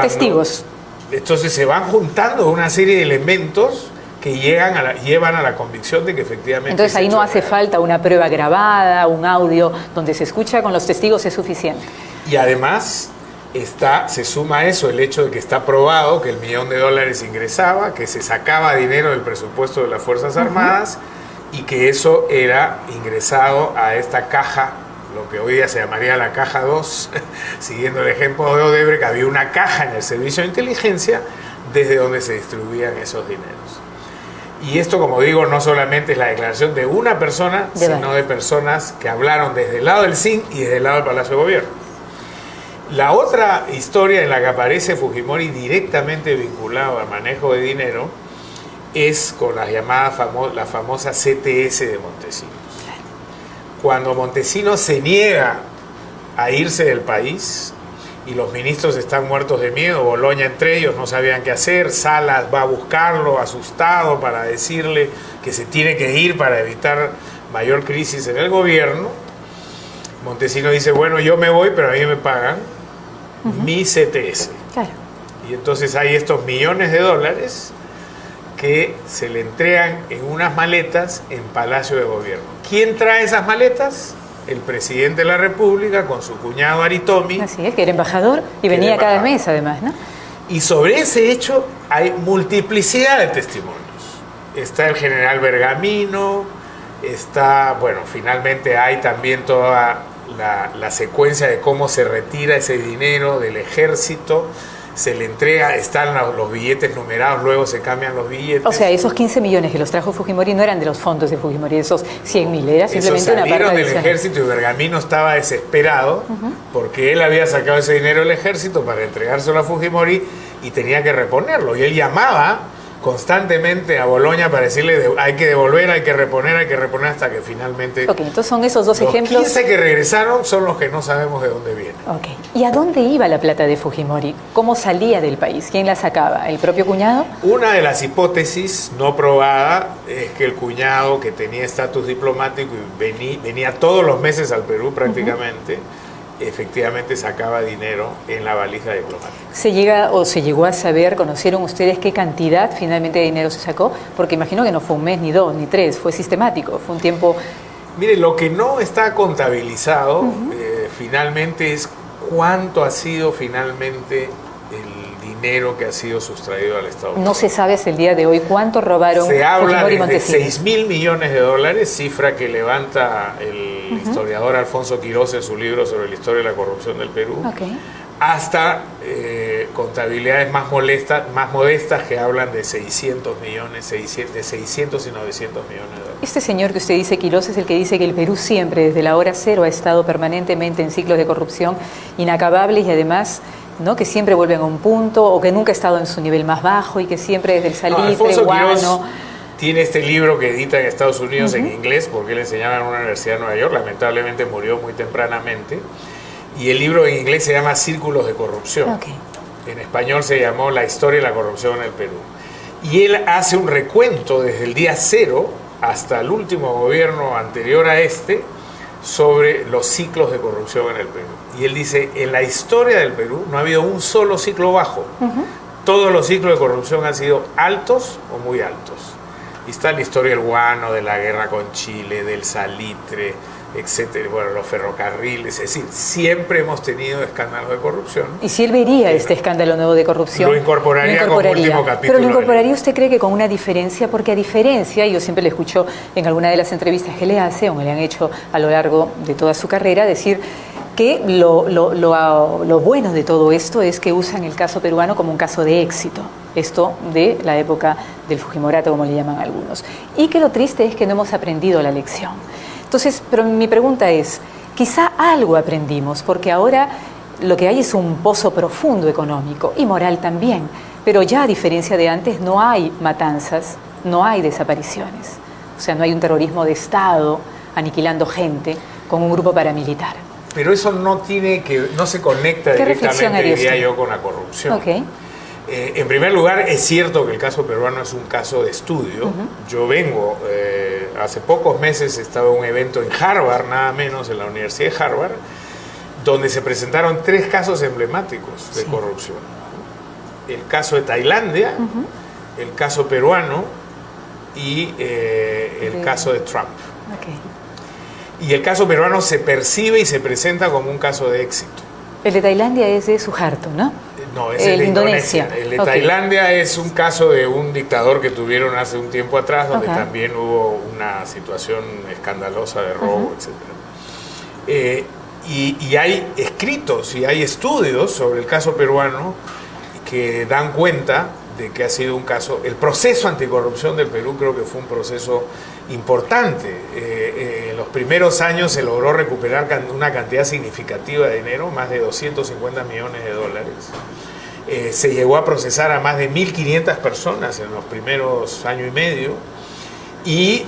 Testigos. Entonces se van juntando una serie de elementos que llevan a la convicción de que efectivamente... Entonces ahí no hace falta una prueba grabada, un audio, donde se escucha con los testigos es suficiente. Y además se suma a eso el hecho de que está probado que el $1 millón ingresaba, que se sacaba dinero del presupuesto de las Fuerzas Armadas y que eso era ingresado a esta caja, lo que hoy día se llamaría la caja 2, siguiendo el ejemplo de Odebrecht, había una caja en el servicio de inteligencia desde donde se distribuían esos dineros. Y esto, como digo, no solamente es la declaración de una persona, sino de personas que hablaron desde el lado del SIN y desde el lado del Palacio de Gobierno. La otra historia en la que aparece Fujimori directamente vinculado al manejo de dinero es con la famosa CTS de Montesinos. Cuando Montesinos se niega a irse del país y los ministros están muertos de miedo, Boloña entre ellos, no sabían qué hacer, Salas va a buscarlo asustado para decirle que se tiene que ir para evitar mayor crisis en el gobierno, Montesinos dice, bueno, yo me voy, pero a mí me pagan mi CTS. Claro. Y entonces hay estos $1 millones que se le entregan en unas maletas en Palacio de Gobierno. ¿Quién trae esas maletas? El presidente de la República con su cuñado Aritomi. Así es, que era embajador y venía cada mes además, ¿no? Y sobre ese hecho hay multiplicidad de testimonios. Está el general Bergamino, finalmente hay también toda la secuencia de cómo se retira ese dinero del ejército, se le entrega, están los billetes numerados, luego se cambian los billetes. O sea, esos 15 millones que los trajo Fujimori no eran de los fondos de Fujimori, esos 100.000, era simplemente una parte salieron del adicional. ejército y Bergamino estaba desesperado porque él había sacado ese dinero del ejército para entregárselo a Fujimori y tenía que reponerlo. Y él llamaba constantemente a Boloña para decirle hay que devolver, hay que reponer hasta que finalmente... Ok, entonces son esos dos ejemplos. Los 15 que regresaron son los que no sabemos de dónde vienen. Ok. ¿Y a dónde iba la plata de Fujimori? ¿Cómo salía del país? ¿Quién la sacaba? ¿El propio cuñado? Una de las hipótesis no probada es que el cuñado, que tenía estatus diplomático y venía todos los meses al Perú prácticamente, efectivamente sacaba dinero en la valija diplomática. ¿Se llegó a saber, conocieron ustedes qué cantidad finalmente de dinero se sacó? Porque imagino que no fue un mes, ni 2, ni 3, fue sistemático, fue un tiempo... Mire, lo que no está contabilizado finalmente es cuánto ha sido finalmente el dinero que ha sido sustraído al Estado. No se sabe hasta el día de hoy cuánto robaron. Se habla Fujimori y de Montesinos. $6.000 millones, cifra que levanta el historiador Alfonso Quirós en su libro sobre la historia de la corrupción del Perú, hasta contabilidades más modestas que hablan de 600 millones, de 600 y 900 millones de dólares. Este señor que usted dice, Quirós, es el que dice que el Perú siempre, desde la hora cero, ha estado permanentemente en ciclos de corrupción inacabables y además, ¿no?, que siempre vuelven a un punto o que nunca ha estado en su nivel más bajo y que siempre desde el salitre, guano... Tiene este libro que edita en Estados Unidos en inglés porque él enseñaba en una universidad de Nueva York, lamentablemente murió muy tempranamente, y el libro en inglés se llama Círculos de Corrupción. Okay. En español se llamó La historia de la corrupción en el Perú. Y él hace un recuento desde el día cero hasta el último gobierno anterior a este sobre los ciclos de corrupción en el Perú. Y él dice, en la historia del Perú no ha habido un solo ciclo bajo. Todos los ciclos de corrupción han sido altos o muy altos. Y está la historia del guano, de la guerra con Chile, del salitre, etcétera, bueno, los ferrocarriles, es decir, siempre hemos tenido escándalos de corrupción. Y si él vería este escándalo nuevo de corrupción, lo incorporaría como último capítulo. Pero lo incorporaría, ¿usted cree que con una diferencia? Porque a diferencia, yo siempre le escucho en alguna de las entrevistas que le hace o me le han hecho a lo largo de toda su carrera, decir que lo bueno de todo esto es que usan el caso peruano como un caso de éxito. Esto de la época del Fujimorato, como le llaman algunos. Y que lo triste es que no hemos aprendido la lección. Entonces, pero mi pregunta es, quizá algo aprendimos, porque ahora lo que hay es un pozo profundo económico y moral también, pero ya a diferencia de antes no hay matanzas, no hay desapariciones, o sea, no hay un terrorismo de Estado aniquilando gente con un grupo paramilitar. Pero eso no se conecta directamente, diría yo, con la corrupción. Okay. En primer lugar, es cierto que el caso peruano es un caso de estudio. Yo vengo, hace pocos meses estaba en un evento en Harvard, nada menos, en la Universidad de Harvard, donde se presentaron 3 casos emblemáticos de corrupción. El caso de Tailandia, el caso peruano y el caso de Trump. Okay. Y el caso peruano se percibe y se presenta como un caso de éxito. El de Tailandia es de Suharto, ¿no? No, es el de Indonesia. El de Tailandia es un caso de un dictador que tuvieron hace un tiempo atrás, donde también hubo una situación escandalosa de robo, etc. Y hay escritos y hay estudios sobre el caso peruano que dan cuenta de que ha sido un caso... El proceso anticorrupción del Perú creo que fue un proceso importante. En los primeros años se logró recuperar una cantidad significativa de dinero, más de 250 millones de dólares. Se llegó a procesar a más de 1.500 personas en los primeros año y medio. Y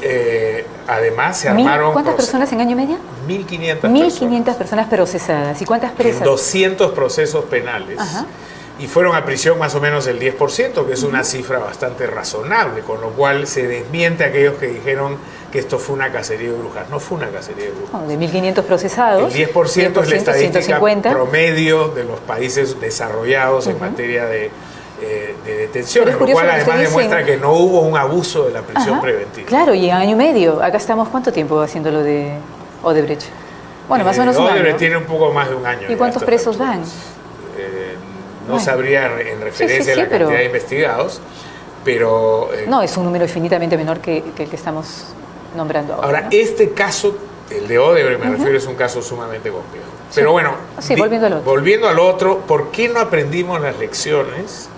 además se armaron... ¿Cuántas personas en año y medio? 1.500 1.500 personas procesadas. ¿Y cuántas presas? En 200 procesos penales. Y fueron a prisión más o menos el 10%, que es una cifra bastante razonable, con lo cual se desmiente a aquellos que dijeron que esto fue una cacería de brujas. No fue una cacería de brujas. No, de 1.500 procesados. El 10% es la estadística 150. Promedio de los países desarrollados en materia de detenciones, lo cual además demuestra que no hubo un abuso de la prisión preventiva. Claro, y en año y medio. Acá estamos, ¿cuánto tiempo haciendo lo de Odebrecht? Bueno, más o menos un año. Odebrecht tiene un poco más de un año. ¿Y cuántos presos van? No sabría en referencia a la cantidad de investigados, pero... no, es un número infinitamente menor que el que estamos nombrando ahora. Ahora, ¿no? Este caso, el de Odebrecht, me refiero, es un caso sumamente complejo. Pero bueno, volviendo al otro, ¿por qué no aprendimos las lecciones?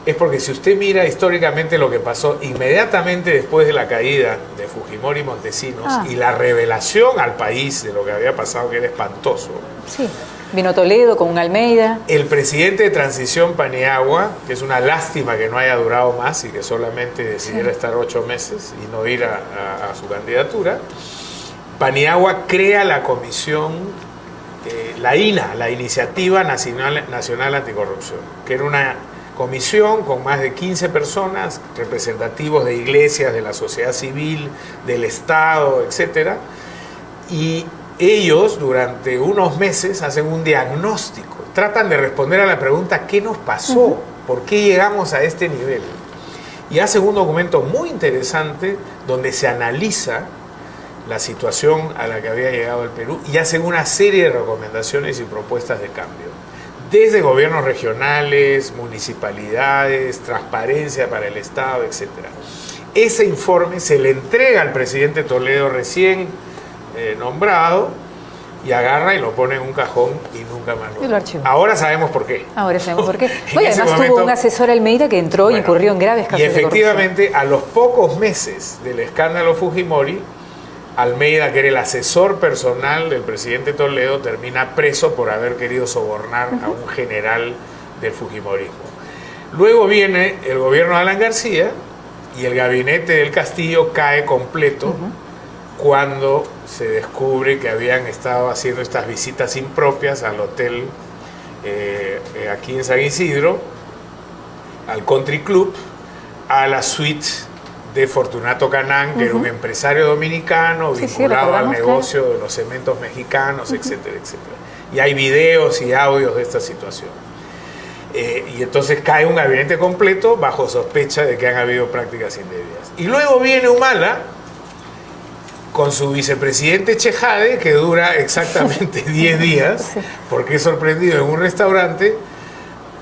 Es porque si usted mira históricamente lo que pasó inmediatamente después de la caída de Fujimori y Montesinos y la revelación al país de lo que había pasado, que era espantoso. Sí. Vino Toledo con un Almeida. El presidente de transición, Paniagua, que es una lástima que no haya durado más y que solamente decidiera estar 8 meses y no ir a su candidatura, Paniagua crea la comisión, la INA, la Iniciativa Nacional Anticorrupción, que era una comisión con más de 15 personas, representativos de iglesias, de la sociedad civil, del Estado, etc. Y ellos durante unos meses hacen un diagnóstico, tratan de responder a la pregunta ¿qué nos pasó? ¿Por qué llegamos a este nivel? Y hacen un documento muy interesante donde se analiza la situación a la que había llegado el Perú y hacen una serie de recomendaciones y propuestas de cambio. Desde gobiernos regionales, municipalidades, transparencia para el Estado, etc. Ese informe se le entrega al presidente Toledo recién nombrado y agarra y lo pone en un cajón y nunca más Y lo archivó. Ahora sabemos por qué. Ahora sabemos por qué. En Bueno, ese además momento, tuvo un asesor Almeida que entró y incurrió en graves casos y de corrupción. efectivamente, a los pocos meses del escándalo Fujimori, Almeida, que era el asesor personal del presidente Toledo, termina preso por haber querido sobornar a un general del Fujimorismo. Luego viene el gobierno de Alan García y el gabinete del Castillo cae completo cuando se descubre que habían estado haciendo estas visitas impropias al hotel aquí en San Isidro, al Country Club, a la suite de Fortunato Canán, que era un empresario dominicano vinculado al negocio de los cementos mexicanos, etcétera, etcétera. Y hay videos y audios de esta situación. Y entonces cae un gabinete completo bajo sospecha de que han habido prácticas indebidas. Y luego viene Humala con su vicepresidente Chejade, que dura exactamente 10 días, porque es sorprendido en un restaurante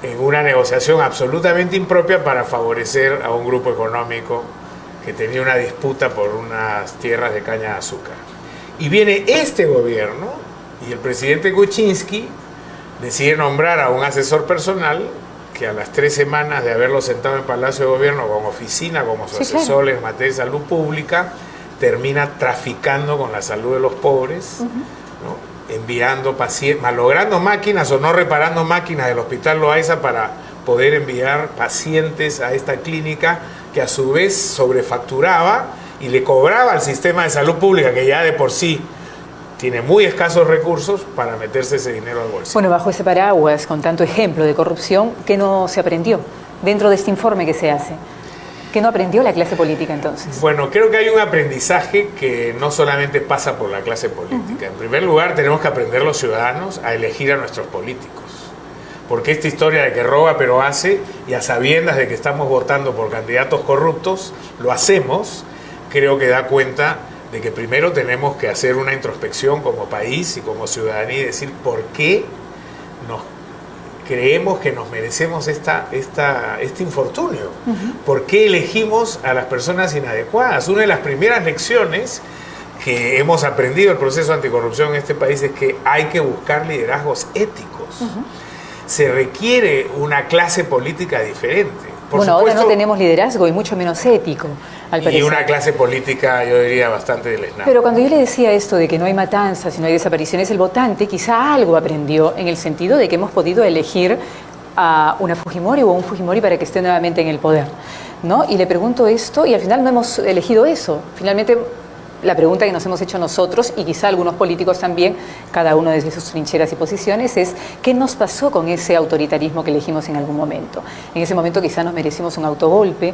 en una negociación absolutamente impropia para favorecer a un grupo económico que tenía una disputa por unas tierras de caña de azúcar. Y viene este gobierno y el presidente Kuczynski decide nombrar a un asesor personal que a las 3 semanas de haberlo sentado en Palacio de Gobierno con oficina, como su asesor en materia de salud pública, termina traficando con la salud de los pobres, ¿no? Enviando pacientes, malogrando máquinas o no reparando máquinas del Hospital Loaiza para poder enviar pacientes a esta clínica que a su vez sobrefacturaba y le cobraba al sistema de salud pública, que ya de por sí tiene muy escasos recursos, para meterse ese dinero al bolsillo. Bueno, bajo ese paraguas, con tanto ejemplo de corrupción, ¿qué no se aprendió dentro de este informe que se hace? ¿Qué no aprendió la clase política entonces? Bueno, creo que hay un aprendizaje que no solamente pasa por la clase política. En primer lugar, tenemos que aprender los ciudadanos a elegir a nuestros políticos. Porque esta historia de que roba pero hace, y a sabiendas de que estamos votando por candidatos corruptos, lo hacemos, creo que da cuenta de que primero tenemos que hacer una introspección como país y como ciudadanía y decir por qué nos creemos que nos merecemos este infortunio. ¿Por qué elegimos a las personas inadecuadas? Una de las primeras lecciones que hemos aprendido en el proceso anticorrupción en este país es que hay que buscar liderazgos éticos. Se requiere una clase política diferente. Bueno, ahora no tenemos liderazgo y mucho menos ético, al parecer. Y una clase política, yo diría, bastante deleznable. Pero cuando yo le decía esto de que no hay matanzas y no hay desapariciones, el votante quizá algo aprendió en el sentido de que hemos podido elegir a una Fujimori o a un Fujimori para que esté nuevamente en el poder, ¿no? Y le pregunto esto y al final no hemos elegido eso. Finalmente, la pregunta que nos hemos hecho nosotros y quizá algunos políticos también, cada uno desde sus trincheras y posiciones, es ¿qué nos pasó con ese autoritarismo que elegimos en algún momento? En ese momento quizá nos merecimos un autogolpe,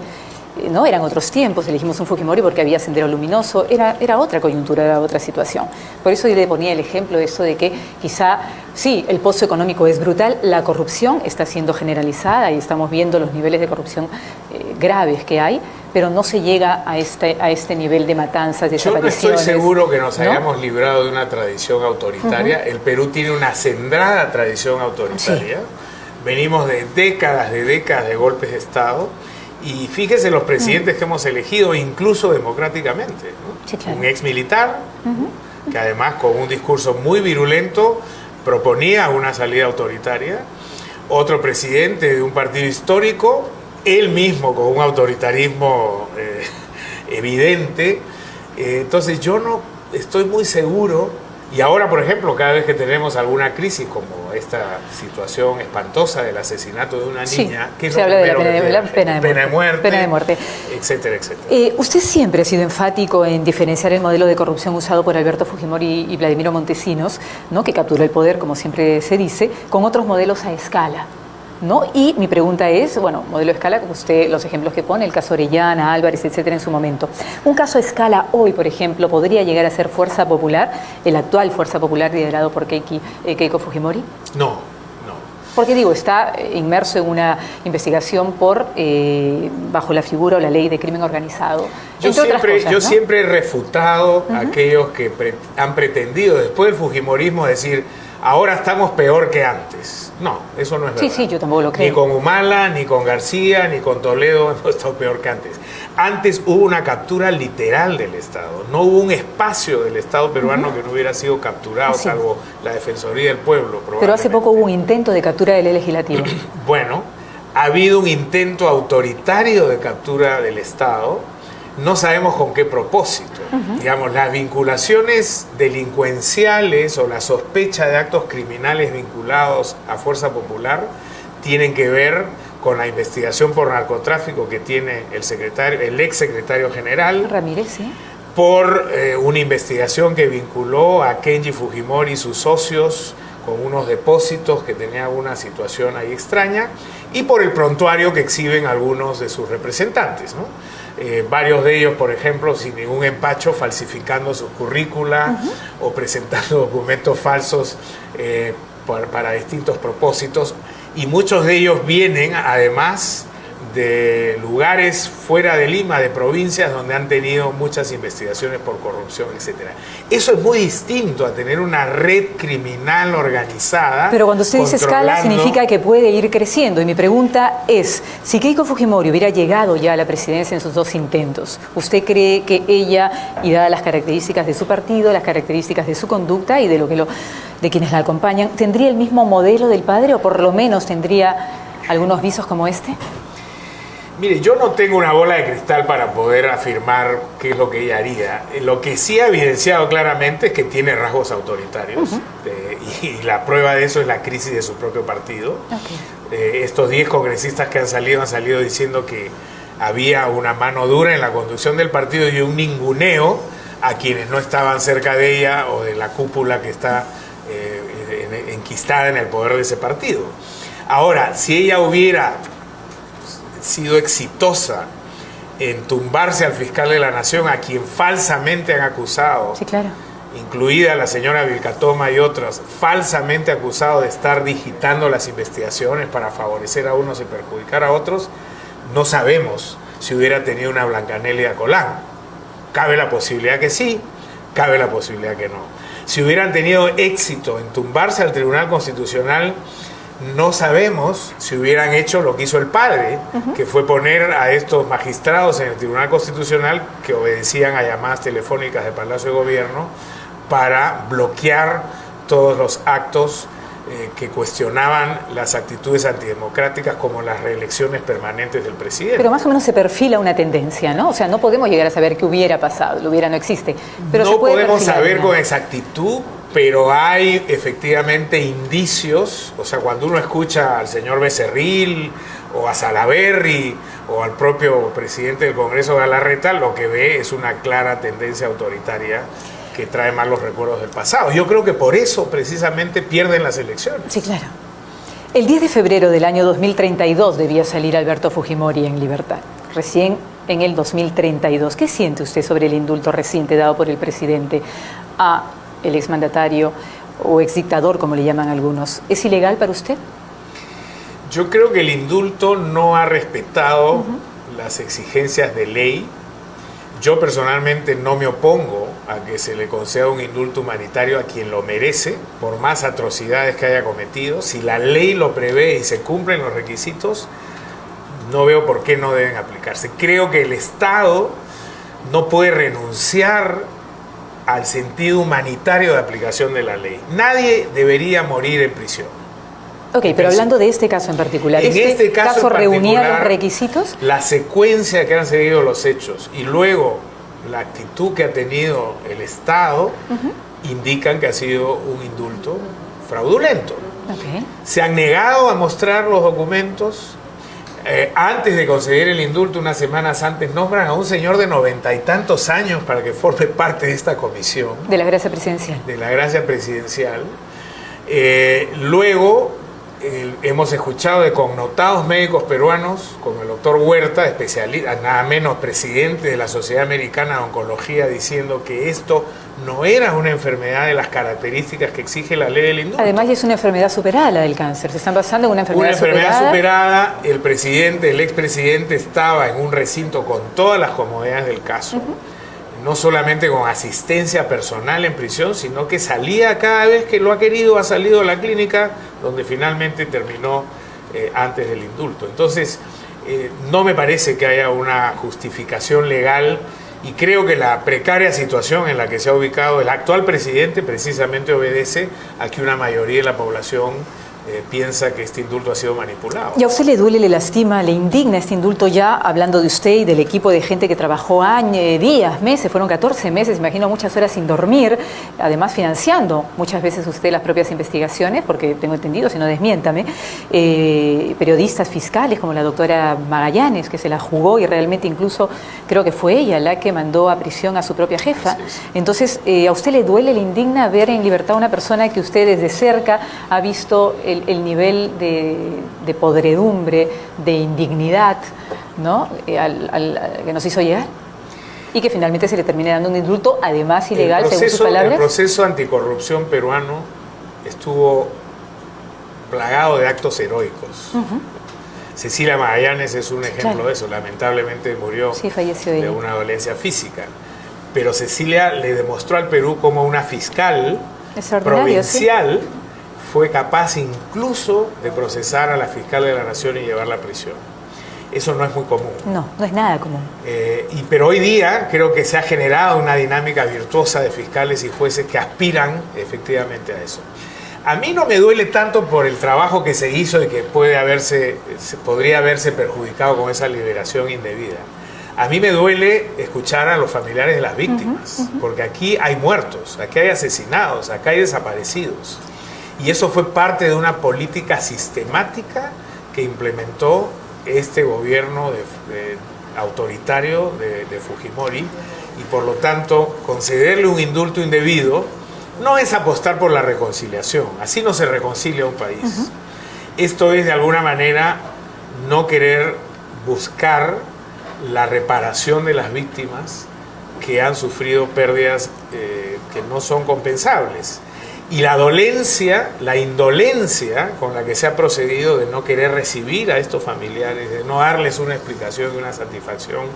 ¿no? Eran otros tiempos, elegimos un Fujimori porque había Sendero Luminoso, era otra coyuntura, era otra situación. Por eso yo le ponía el ejemplo de eso de que quizá, sí, el pozo económico es brutal, la corrupción está siendo generalizada y estamos viendo los niveles de corrupción graves que hay, pero no se llega a este nivel de matanzas, desapariciones. Yo no estoy seguro que nos hayamos librado de una tradición autoritaria. El Perú tiene una acendrada tradición autoritaria. Venimos de décadas de golpes de Estado. Y fíjese los presidentes que hemos elegido, incluso democráticamente, ¿no? Sí, claro. Un ex militar, que además con un discurso muy virulento proponía una salida autoritaria. Otro presidente de un partido histórico, él mismo con un autoritarismo evidente. Entonces yo no estoy muy seguro. Y ahora, por ejemplo, cada vez que tenemos alguna crisis como esta situación espantosa del asesinato de una niña, que se habla de la pena de muerte, etcétera, etcétera. Usted siempre ha sido enfático en diferenciar el modelo de corrupción usado por Alberto Fujimori y Vladimiro Montesinos, ¿no? Que capturó el poder, como siempre se dice, con otros modelos a escala, ¿no? Y mi pregunta es, bueno, modelo a escala, como usted, los ejemplos que pone, el caso Orellana, Álvarez, etcétera, en su momento. Un caso a escala hoy, por ejemplo, ¿podría llegar a ser Fuerza Popular, el actual Fuerza Popular liderado por Keiko Fujimori? No. Porque digo, está inmerso en una investigación por bajo la figura o la ley de crimen organizado. Yo siempre he refutado a aquellos que han pretendido, después del fujimorismo, decir ahora estamos peor que antes. No, eso no es verdad. Sí, sí, yo tampoco lo creo. Ni con Humala, ni con García, ni con Toledo hemos estado peor que antes. Antes hubo una captura literal del Estado. No hubo un espacio del Estado peruano que no hubiera sido capturado, salvo la Defensoría del Pueblo. Pero hace poco hubo un intento de captura del legislativo. Bueno, ha habido un intento autoritario de captura del Estado. No sabemos con qué propósito. Digamos, las vinculaciones delincuenciales o la sospecha de actos criminales vinculados a Fuerza Popular tienen que ver con la investigación por narcotráfico que tiene el ex secretario general Ramírez, ¿sí? Por una investigación que vinculó a Kenji Fujimori y sus socios con unos depósitos que tenían una situación ahí extraña, y por el prontuario que exhiben algunos de sus representantes, ¿no? Varios de ellos, por ejemplo, sin ningún empacho, falsificando sus currícula o presentando documentos falsos para distintos propósitos, y muchos de ellos vienen además de lugares fuera de Lima, de provincias donde han tenido muchas investigaciones por corrupción, etcétera. Eso es muy distinto a tener una red criminal organizada. Pero cuando usted dice escala, significa que puede ir creciendo. Y mi pregunta es, si Keiko Fujimori hubiera llegado ya a la presidencia en sus 2 intentos, ¿usted cree que ella, y dadas las características de su partido, las características de su conducta y de quienes la acompañan, tendría el mismo modelo del padre, o por lo menos tendría algunos visos como este? Mire, yo no tengo una bola de cristal para poder afirmar qué es lo que ella haría. Lo que sí ha evidenciado claramente es que tiene rasgos autoritarios. Y la prueba de eso es la crisis de su propio partido. Estos 10 congresistas que han salido diciendo que había una mano dura en la conducción del partido y un ninguneo a quienes no estaban cerca de ella o de la cúpula que está enquistada en el poder de ese partido. Ahora, si ella hubiera sido exitosa en tumbarse al fiscal de la Nación, a quien falsamente han acusado, sí, claro, incluida la señora Vilcatoma y otras, falsamente acusado de estar digitando las investigaciones para favorecer a unos y perjudicar a otros, no sabemos si hubiera tenido una Blancanelia Colán. Cabe la posibilidad que sí, cabe la posibilidad que no. Si hubieran tenido éxito en tumbarse al Tribunal Constitucional, no sabemos si hubieran hecho lo que hizo el padre, que fue poner a estos magistrados en el Tribunal Constitucional que obedecían a llamadas telefónicas del Palacio de Gobierno para bloquear todos los actos que cuestionaban las actitudes antidemocráticas, como las reelecciones permanentes del presidente. Pero más o menos se perfila una tendencia, ¿no? O sea, no podemos llegar a saber qué hubiera pasado, lo hubiera no existe. Pero no se puede podemos saber una... con exactitud, pero hay efectivamente indicios. O sea, cuando uno escucha al señor Becerril o a Salaverry o al propio presidente del Congreso, Galarreta, lo que ve es una clara tendencia autoritaria que trae más los recuerdos del pasado. Yo creo que por eso precisamente pierden las elecciones. Sí, claro. El 10 de febrero del año 2032 debía salir Alberto Fujimori en libertad. Recién en el 2032. ¿Qué siente usted sobre el indulto reciente dado por el presidente a el exmandatario o exdictador, como le llaman algunos? ¿Es ilegal para usted? Yo creo que el indulto no ha respetado las exigencias de ley. Yo personalmente no me opongo a que se le conceda un indulto humanitario a quien lo merece, por más atrocidades que haya cometido. Si la ley lo prevé y se cumplen los requisitos, no veo por qué no deben aplicarse. Creo que el Estado no puede renunciar al sentido humanitario de aplicación de la ley. Nadie debería morir en prisión. Ok, pero hablando de este caso en particular, en este caso reunía los requisitos. La secuencia que han seguido los hechos y luego la actitud que ha tenido el Estado indican que ha sido un indulto fraudulento. Okay. Se han negado a mostrar los documentos. Antes de conceder el indulto, unas semanas antes, nombran a un señor de 90 y tantos años para que forme parte de esta comisión. De la gracia presidencial. De la gracia presidencial. Luego hemos escuchado de connotados médicos peruanos, como el doctor Huerta, especialista, nada menos presidente de la Sociedad Americana de Oncología, diciendo que esto no era una enfermedad de las características que exige la ley del indulto. Además, ya es una enfermedad superada, la del cáncer. Se están basando en una enfermedad superada. El presidente, el expresidente, estaba en un recinto con todas las comodidades del caso. no solamente con asistencia personal en prisión, sino que salía cada vez que lo ha querido, ha salido a la clínica, donde finalmente terminó antes del indulto. Entonces, no me parece que haya una justificación legal, y creo que la precaria situación en la que se ha ubicado el actual presidente precisamente obedece a que una mayoría de la población piensa que este indulto ha sido manipulado. ¿Y a usted le duele, le lastima, le indigna este indulto ya, hablando de usted y del equipo de gente que trabajó años, días, meses, fueron 14 meses, imagino muchas horas sin dormir, además financiando muchas veces usted las propias investigaciones, porque tengo entendido, si no desmiéntame, periodistas fiscales como la doctora Magallanes, que se la jugó y realmente incluso creo que fue ella la que mandó a prisión a su propia jefa? Sí. Entonces, ¿a usted le duele, le indigna ver en libertad a una persona que usted desde cerca ha visto el nivel de podredumbre, de indignidad, ¿no? Que nos hizo llegar? Y que finalmente se le termine dando un indulto, además ilegal, según sus palabras. El proceso anticorrupción peruano estuvo plagado de actos heroicos. Cecilia Magallanes es un ejemplo de eso. Lamentablemente murió de una dolencia física. Pero Cecilia le demostró al Perú como una fiscal provincial fue capaz incluso de procesar a la fiscal de la Nación y llevarla a prisión. Eso no es muy común. No, no es nada común. Pero hoy día creo que se ha generado una dinámica virtuosa de fiscales y jueces que aspiran efectivamente a eso. A mí no me duele tanto por el trabajo que se hizo y que podría haberse perjudicado con esa liberación indebida. A mí me duele escuchar a los familiares de las víctimas, porque aquí hay muertos, aquí hay asesinados, aquí hay desaparecidos. Y eso fue parte de una política sistemática que implementó este gobierno autoritario de Fujimori, y por lo tanto concederle un indulto indebido no es apostar por la reconciliación. Así no se reconcilia un país. Esto es de alguna manera no querer buscar la reparación de las víctimas que han sufrido pérdidas que no son compensables. Y la dolencia, la indolencia con la que se ha procedido de no querer recibir a estos familiares, de no darles una explicación y una satisfacción,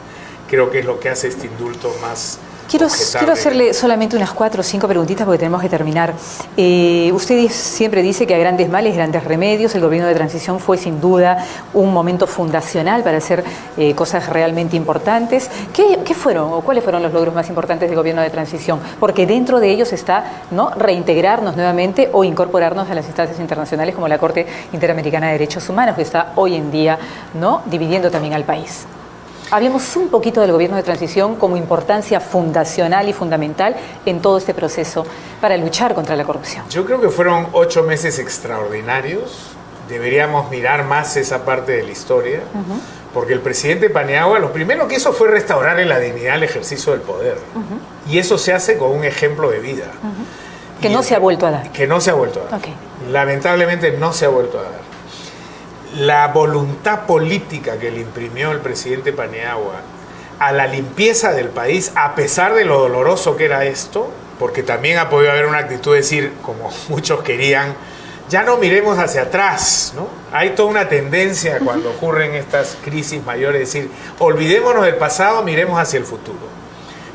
creo que es lo que hace este indulto más Quiero hacerle solamente unas 4 o 5 preguntitas porque tenemos que terminar. Usted siempre dice que a grandes males, grandes remedios. El gobierno de transición fue sin duda un momento fundacional para hacer cosas realmente importantes. ¿Qué fueron o cuáles fueron los logros más importantes del gobierno de transición? Porque dentro de ellos está, ¿no?, reintegrarnos nuevamente o incorporarnos a las instancias internacionales como la Corte Interamericana de Derechos Humanos, que está hoy en día, ¿no?, dividiendo también al país. Hablemos un poquito del gobierno de transición como importancia fundacional y fundamental en todo este proceso para luchar contra la corrupción. Yo creo que fueron 8 meses extraordinarios. Deberíamos mirar más esa parte de la historia, porque el presidente Paniagua lo primero que hizo fue restaurarle la dignidad al ejercicio del poder. Y eso se hace con un ejemplo de vida. Que no se ha vuelto a dar. Que no se ha vuelto a dar. Okay. Lamentablemente no se ha vuelto a dar. La voluntad política que le imprimió el presidente Paniagua a la limpieza del país, a pesar de lo doloroso que era esto, porque también ha podido haber una actitud de decir, como muchos querían, ya no miremos hacia atrás, ¿no? Hay toda una tendencia cuando ocurren estas crisis mayores, de decir, olvidémonos del pasado, miremos hacia el futuro.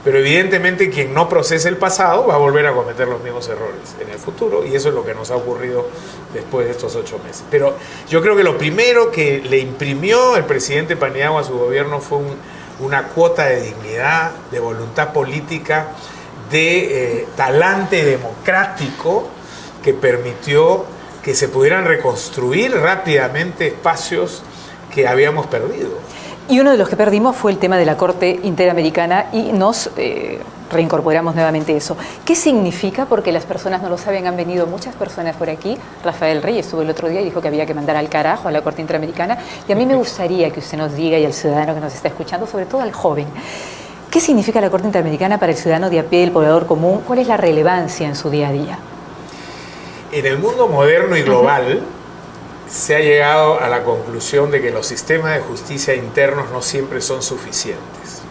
Pero evidentemente quien no procese el pasado va a volver a cometer los mismos errores en el futuro, y eso es lo que nos ha ocurrido después de estos 8 meses. Pero yo creo que lo primero que le imprimió el presidente Paniagua a su gobierno fue una cuota de dignidad, de voluntad política, de talante democrático que permitió que se pudieran reconstruir rápidamente espacios que habíamos perdido. Y uno de los que perdimos fue el tema de la Corte Interamericana y nos reincorporamos nuevamente eso. ¿Qué significa? Porque las personas no lo saben, han venido muchas personas por aquí. Rafael Rey estuvo el otro día y dijo que había que mandar al carajo a la Corte Interamericana. Y a mí me gustaría que usted nos diga, y al ciudadano que nos está escuchando, sobre todo al joven, ¿qué significa la Corte Interamericana para el ciudadano de a pie, el poblador común? ¿Cuál es la relevancia en su día a día? En el mundo moderno y global, se ha llegado a la conclusión de que los sistemas de justicia internos no siempre son suficientes.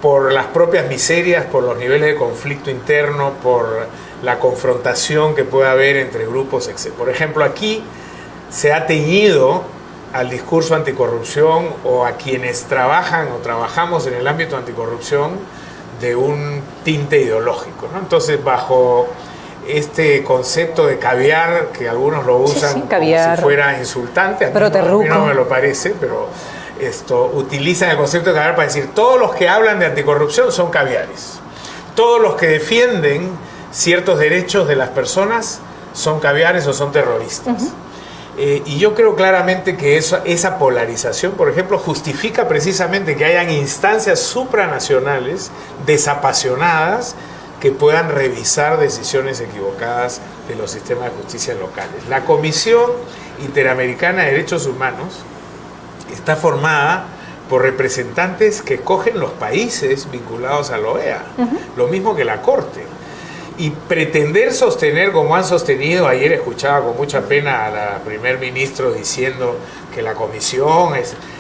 Por las propias miserias, por los niveles de conflicto interno, por la confrontación que puede haber entre grupos, etc. Por ejemplo, aquí se ha teñido al discurso anticorrupción o a quienes trabajan o trabajamos en el ámbito anticorrupción de un tinte ideológico, ¿no? Entonces, bajo este concepto de caviar, que algunos lo usan como si fuera insultante, a mí no me lo parece, pero utilizan el concepto de caviar para decir, todos los que hablan de anticorrupción son caviares. Todos los que defienden ciertos derechos de las personas son caviares o son terroristas. Y yo creo claramente que esa polarización, por ejemplo, justifica precisamente que hayan instancias supranacionales desapasionadas que puedan revisar decisiones equivocadas de los sistemas de justicia locales. La Comisión Interamericana de Derechos Humanos está formada por representantes que escogen los países vinculados a la OEA, lo mismo que la Corte. Y pretender sostener, como han sostenido, ayer escuchaba con mucha pena a la primer ministro diciendo que la comisión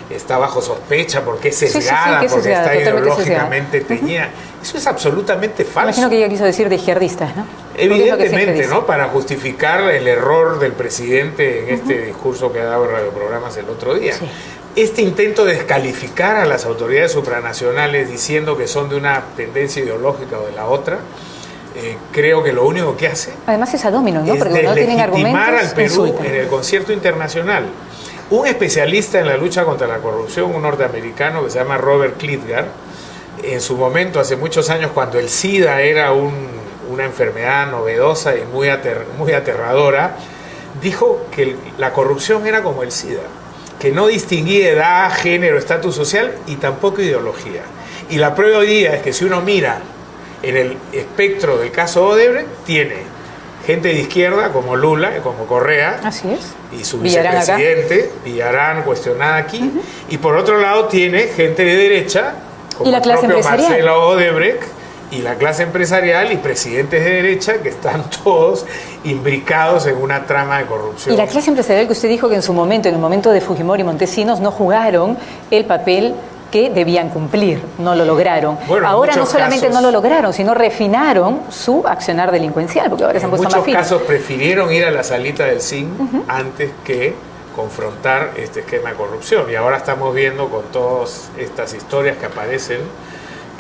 está bajo sospecha porque es sesgada, porque está ideológicamente teñida. Eso es absolutamente falso. Imagino que ella quiso decir de izquierdistas, ¿no? Evidentemente, ¿no? Para justificar el error del presidente en este discurso que ha dado en radioprogramas el otro día. Sí. Este intento de descalificar a las autoridades supranacionales diciendo que son de una tendencia ideológica o de la otra, creo que lo único que hace además es ad hominem, ¿no? Porque no tienen argumentos, al Perú en el concierto internacional. Un especialista en la lucha contra la corrupción, un norteamericano que se llama Robert Klitgar, en su momento, hace muchos años, cuando el SIDA era una enfermedad novedosa y muy aterradora, dijo que la corrupción era como el SIDA, que no distinguía edad, género, estatus social y tampoco ideología. Y la prueba hoy día es que si uno mira en el espectro del caso Odebrecht, tiene gente de izquierda como Lula, como Correa, así es, y su vicepresidente, Villarán, cuestionada aquí, y por otro lado tiene gente de derecha, como el propio Marcelo Odebrecht, y la clase empresarial y presidentes de derecha que están todos imbricados en una trama de corrupción. Y la clase empresarial que usted dijo que en su momento, en el momento de Fujimori y Montesinos, no jugaron el papel que debían cumplir, no lo lograron. Bueno, ahora no solamente no lo lograron, sino refinaron su accionar delincuencial, porque ahora se han puesto más firmes. En muchos casos prefirieron ir a la salita del zinc antes que confrontar este esquema de corrupción. Y ahora estamos viendo con todas estas historias que aparecen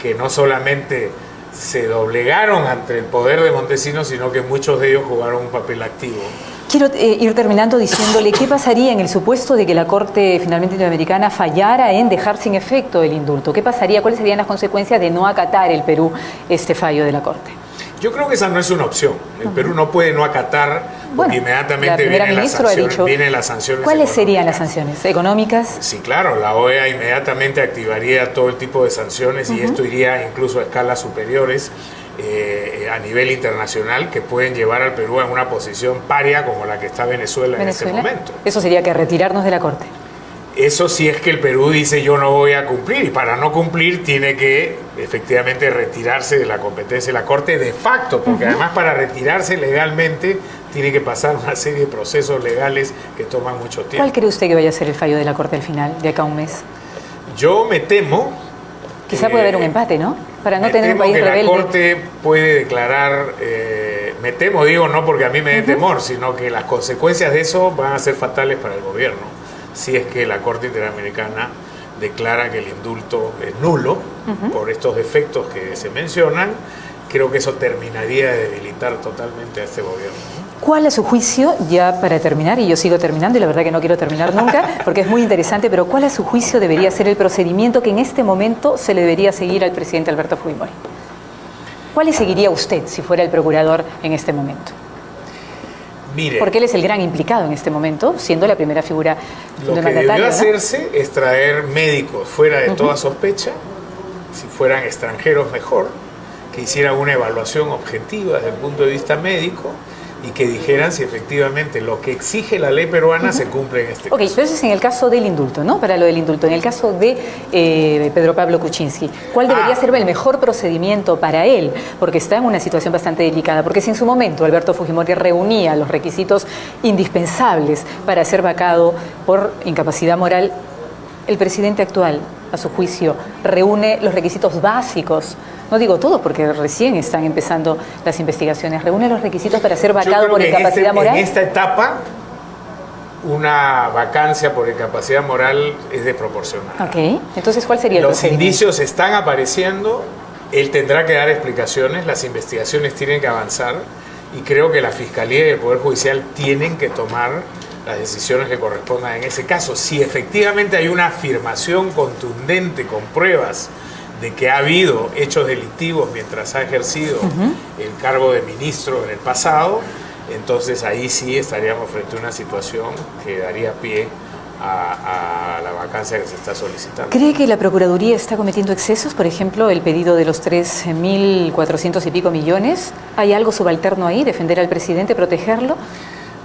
que no solamente se doblegaron ante el poder de Montesinos, sino que muchos de ellos jugaron un papel activo. Quiero ir terminando diciéndole qué pasaría en el supuesto de que la Corte finalmente Interamericana fallara en dejar sin efecto el indulto. ¿Qué pasaría? ¿Cuáles serían las consecuencias de no acatar el Perú este fallo de la Corte? Yo creo que esa no es una opción. El Perú no puede no acatar porque inmediatamente vienen las sanciones. ¿Cuáles serían las sanciones? ¿Económicas? Sí, claro. La OEA inmediatamente activaría todo el tipo de sanciones y esto iría incluso a escalas superiores a nivel internacional que pueden llevar al Perú en una posición paria como la que está Venezuela en este momento. Eso sería que retirarnos de la Corte. Eso sí es que el Perú dice yo no voy a cumplir y para no cumplir tiene que efectivamente retirarse de la competencia de la Corte de facto, porque además para retirarse legalmente tiene que pasar una serie de procesos legales que toman mucho tiempo. ¿Cuál cree usted que vaya a ser el fallo de la Corte al final, de acá a un mes? Yo me temo... Quizá puede haber un empate, ¿no? Para no tener un país rebelde. La Corte puede declarar, me temo, digo, no porque a mí me dé temor, sino que las consecuencias de eso van a ser fatales para el gobierno, si es que la Corte Interamericana declara que el indulto es nulo por estos defectos que se mencionan. Creo que eso terminaría de debilitar totalmente a este gobierno. ¿Cuál es su juicio, ya para terminar, y yo sigo terminando y la verdad que no quiero terminar nunca porque es muy interesante, pero cuál a su juicio debería ser el procedimiento que en este momento se le debería seguir al presidente Alberto Fujimori? ¿Cuál le seguiría usted si fuera el procurador en este momento? Mire, porque él es el gran implicado en este momento, siendo la primera figura de una mandataria. Lo que debió hacerse es traer médicos fuera de toda sospecha, si fueran extranjeros mejor, que hicieran una evaluación objetiva desde el punto de vista médico y que dijeran si efectivamente lo que exige la ley peruana se cumple en este caso. Ok, pero eso es en el caso del indulto, ¿no? Para lo del indulto. En el caso de Pedro Pablo Kuczynski, ¿cuál debería ser el mejor procedimiento para él? Porque está en una situación bastante delicada. Porque si en su momento Alberto Fujimori reunía los requisitos indispensables para ser vacado por incapacidad moral, el presidente actual, a su juicio, reúne los requisitos básicos. No digo todo porque recién están empezando las investigaciones. ¿Reúne los requisitos para ser vacado por incapacidad moral? En esta etapa, una vacancia por incapacidad moral es desproporcionada. Ok, entonces ¿cuál sería el procedimiento? Los indicios están apareciendo Él tendrá que dar explicaciones, las investigaciones tienen que avanzar y creo que la Fiscalía y el Poder Judicial tienen que tomar las decisiones que correspondan en ese caso. Si efectivamente hay una afirmación contundente con pruebas de que ha habido hechos delictivos mientras ha ejercido el cargo de ministro en el pasado, entonces ahí sí estaríamos frente a una situación que daría pie a la vacancia que se está solicitando. ¿Cree que la Procuraduría está cometiendo excesos? Por ejemplo, el pedido de los 3.400 y pico millones. ¿Hay algo subalterno ahí? ¿Defender al presidente, protegerlo?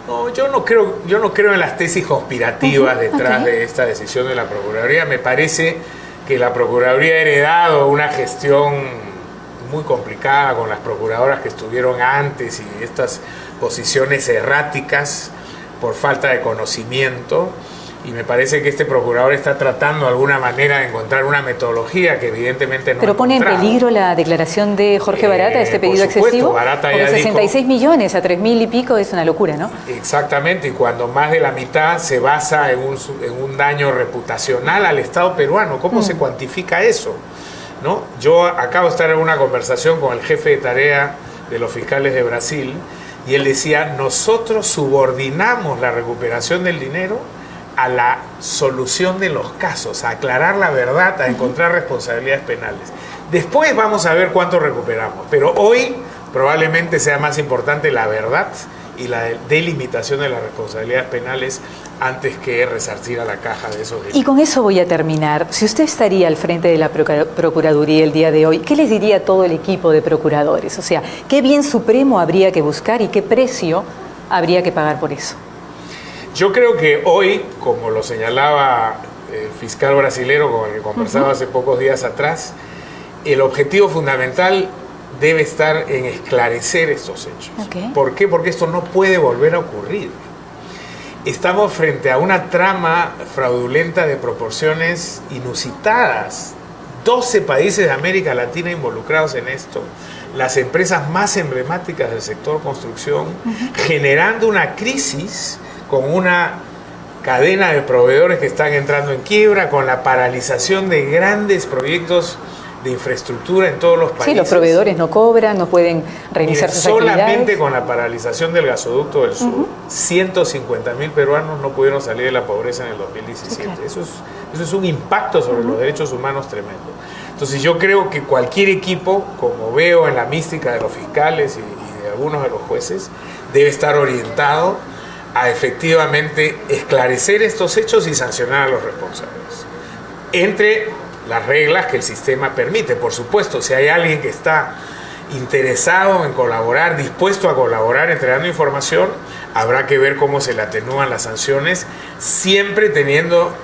No, yo no creo en las tesis conspirativas detrás de esta decisión de la Procuraduría. Me parece que la Procuraduría ha heredado una gestión muy complicada con las procuradoras que estuvieron antes y estas posiciones erráticas por falta de conocimiento. Y me parece que este procurador está tratando de alguna manera de encontrar una metodología que evidentemente no ¿Pero pone en peligro la declaración de Jorge Barata, este pedido excesivo? Barata porque ya 66 dijo, millones a 3.000 y pico es una locura, ¿no? Exactamente, y cuando más de la mitad se basa en un daño reputacional al Estado peruano, ¿cómo se cuantifica eso? ¿No? Yo acabo de estar en una conversación con el jefe de tarea de los fiscales de Brasil y él decía, nosotros subordinamos la recuperación del dinero a la solución de los casos, a aclarar la verdad, a encontrar responsabilidades penales. Después vamos a ver cuánto recuperamos, pero hoy probablemente sea más importante la verdad y la delimitación de las responsabilidades penales antes que resarcir a la caja de esos delitos. Y con eso voy a terminar. Si usted estaría al frente de la Procuraduría el día de hoy, ¿qué les diría a todo el equipo de procuradores? O sea, ¿qué bien supremo habría que buscar y qué precio habría que pagar por eso? Yo creo que hoy, como lo señalaba el fiscal brasilero con el que conversaba hace pocos días atrás, el objetivo fundamental debe estar en esclarecer estos hechos. ¿Por qué? Porque esto no puede volver a ocurrir. Estamos frente a una trama fraudulenta de proporciones inusitadas. 12 países de América Latina involucrados en esto. Las empresas más emblemáticas del sector construcción, generando una crisis con una cadena de proveedores que están entrando en quiebra, con la paralización de grandes proyectos de infraestructura en todos los países. Sí, los proveedores no cobran, no pueden reiniciar sus actividades. Solamente con la paralización del gasoducto del sur, 150.000 peruanos no pudieron salir de la pobreza en el 2017. Sí, claro. Eso es un impacto sobre los derechos humanos tremendo. Entonces yo creo que cualquier equipo, como veo en la mística de los fiscales y de algunos de los jueces, debe estar orientado a efectivamente esclarecer estos hechos y sancionar a los responsables. Entre las reglas que el sistema permite. Por supuesto, si hay alguien que está interesado en colaborar, dispuesto a colaborar entregando información, habrá que ver cómo se le atenúan las sanciones, siempre teniendo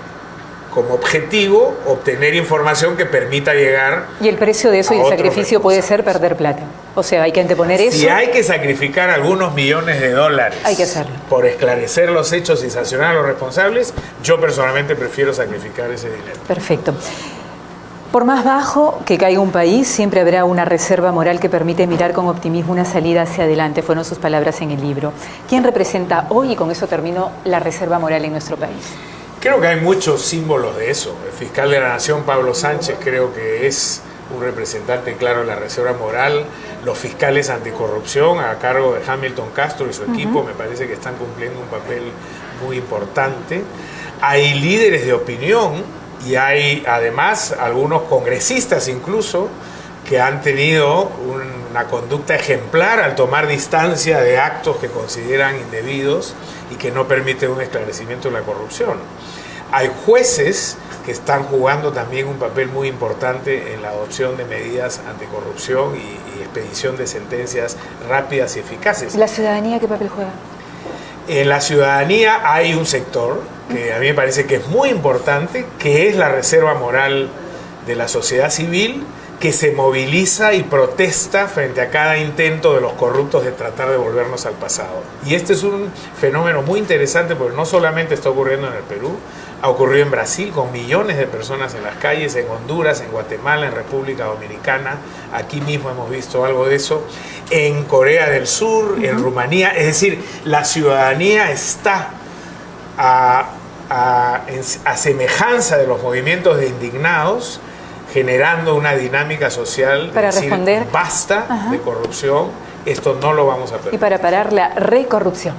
como objetivo obtener información que permita llegar. Y el precio de eso y el sacrificio puede ser perder plata. O sea, hay que anteponer eso. Si hay que sacrificar algunos millones de dólares, hay que hacerlo, por esclarecer los hechos y sancionar a los responsables, yo personalmente prefiero sacrificar ese dinero. Perfecto. Por más bajo que caiga un país, siempre habrá una reserva moral que permite mirar con optimismo una salida hacia adelante. Fueron sus palabras en el libro. ¿Quién representa hoy, y con eso termino, la reserva moral en nuestro país? Creo que hay muchos símbolos de eso. El fiscal de la Nación, Pablo Sánchez, creo que es un representante claro de la reserva moral. Los fiscales anticorrupción a cargo de Hamilton Castro y su equipo me parece que están cumpliendo un papel muy importante. Hay líderes de opinión y hay además algunos congresistas incluso que han tenido una conducta ejemplar al tomar distancia de actos que consideran indebidos y que no permiten un esclarecimiento de la corrupción. Hay jueces que están jugando también un papel muy importante en la adopción de medidas anticorrupción y expedición de sentencias rápidas y eficaces. ¿La ciudadanía qué papel juega? En la ciudadanía hay un sector que a mí me parece que es muy importante, que es la reserva moral de la sociedad civil, que se moviliza y protesta frente a cada intento de los corruptos de tratar de volvernos al pasado. Y este es un fenómeno muy interesante porque no solamente está ocurriendo en el Perú, ha ocurrido en Brasil con millones de personas en las calles, en Honduras, en Guatemala, en República Dominicana, aquí mismo hemos visto algo de eso, en Corea del Sur, en Rumanía. Es decir, la ciudadanía está a semejanza de los movimientos de indignados, generando una dinámica social para decir, responder. Basta Ajá. de corrupción, esto no lo vamos a permitir. Y para parar la recorrupción.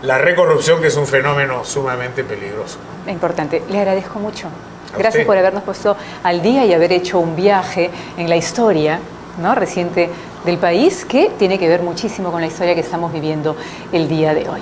La recorrupción, que es un fenómeno sumamente peligroso. Importante. Le agradezco mucho. A Gracias usted. por habernos puesto al día y haber hecho un viaje en la historia, ¿no?, reciente del país, que tiene que ver muchísimo con la historia que estamos viviendo el día de hoy.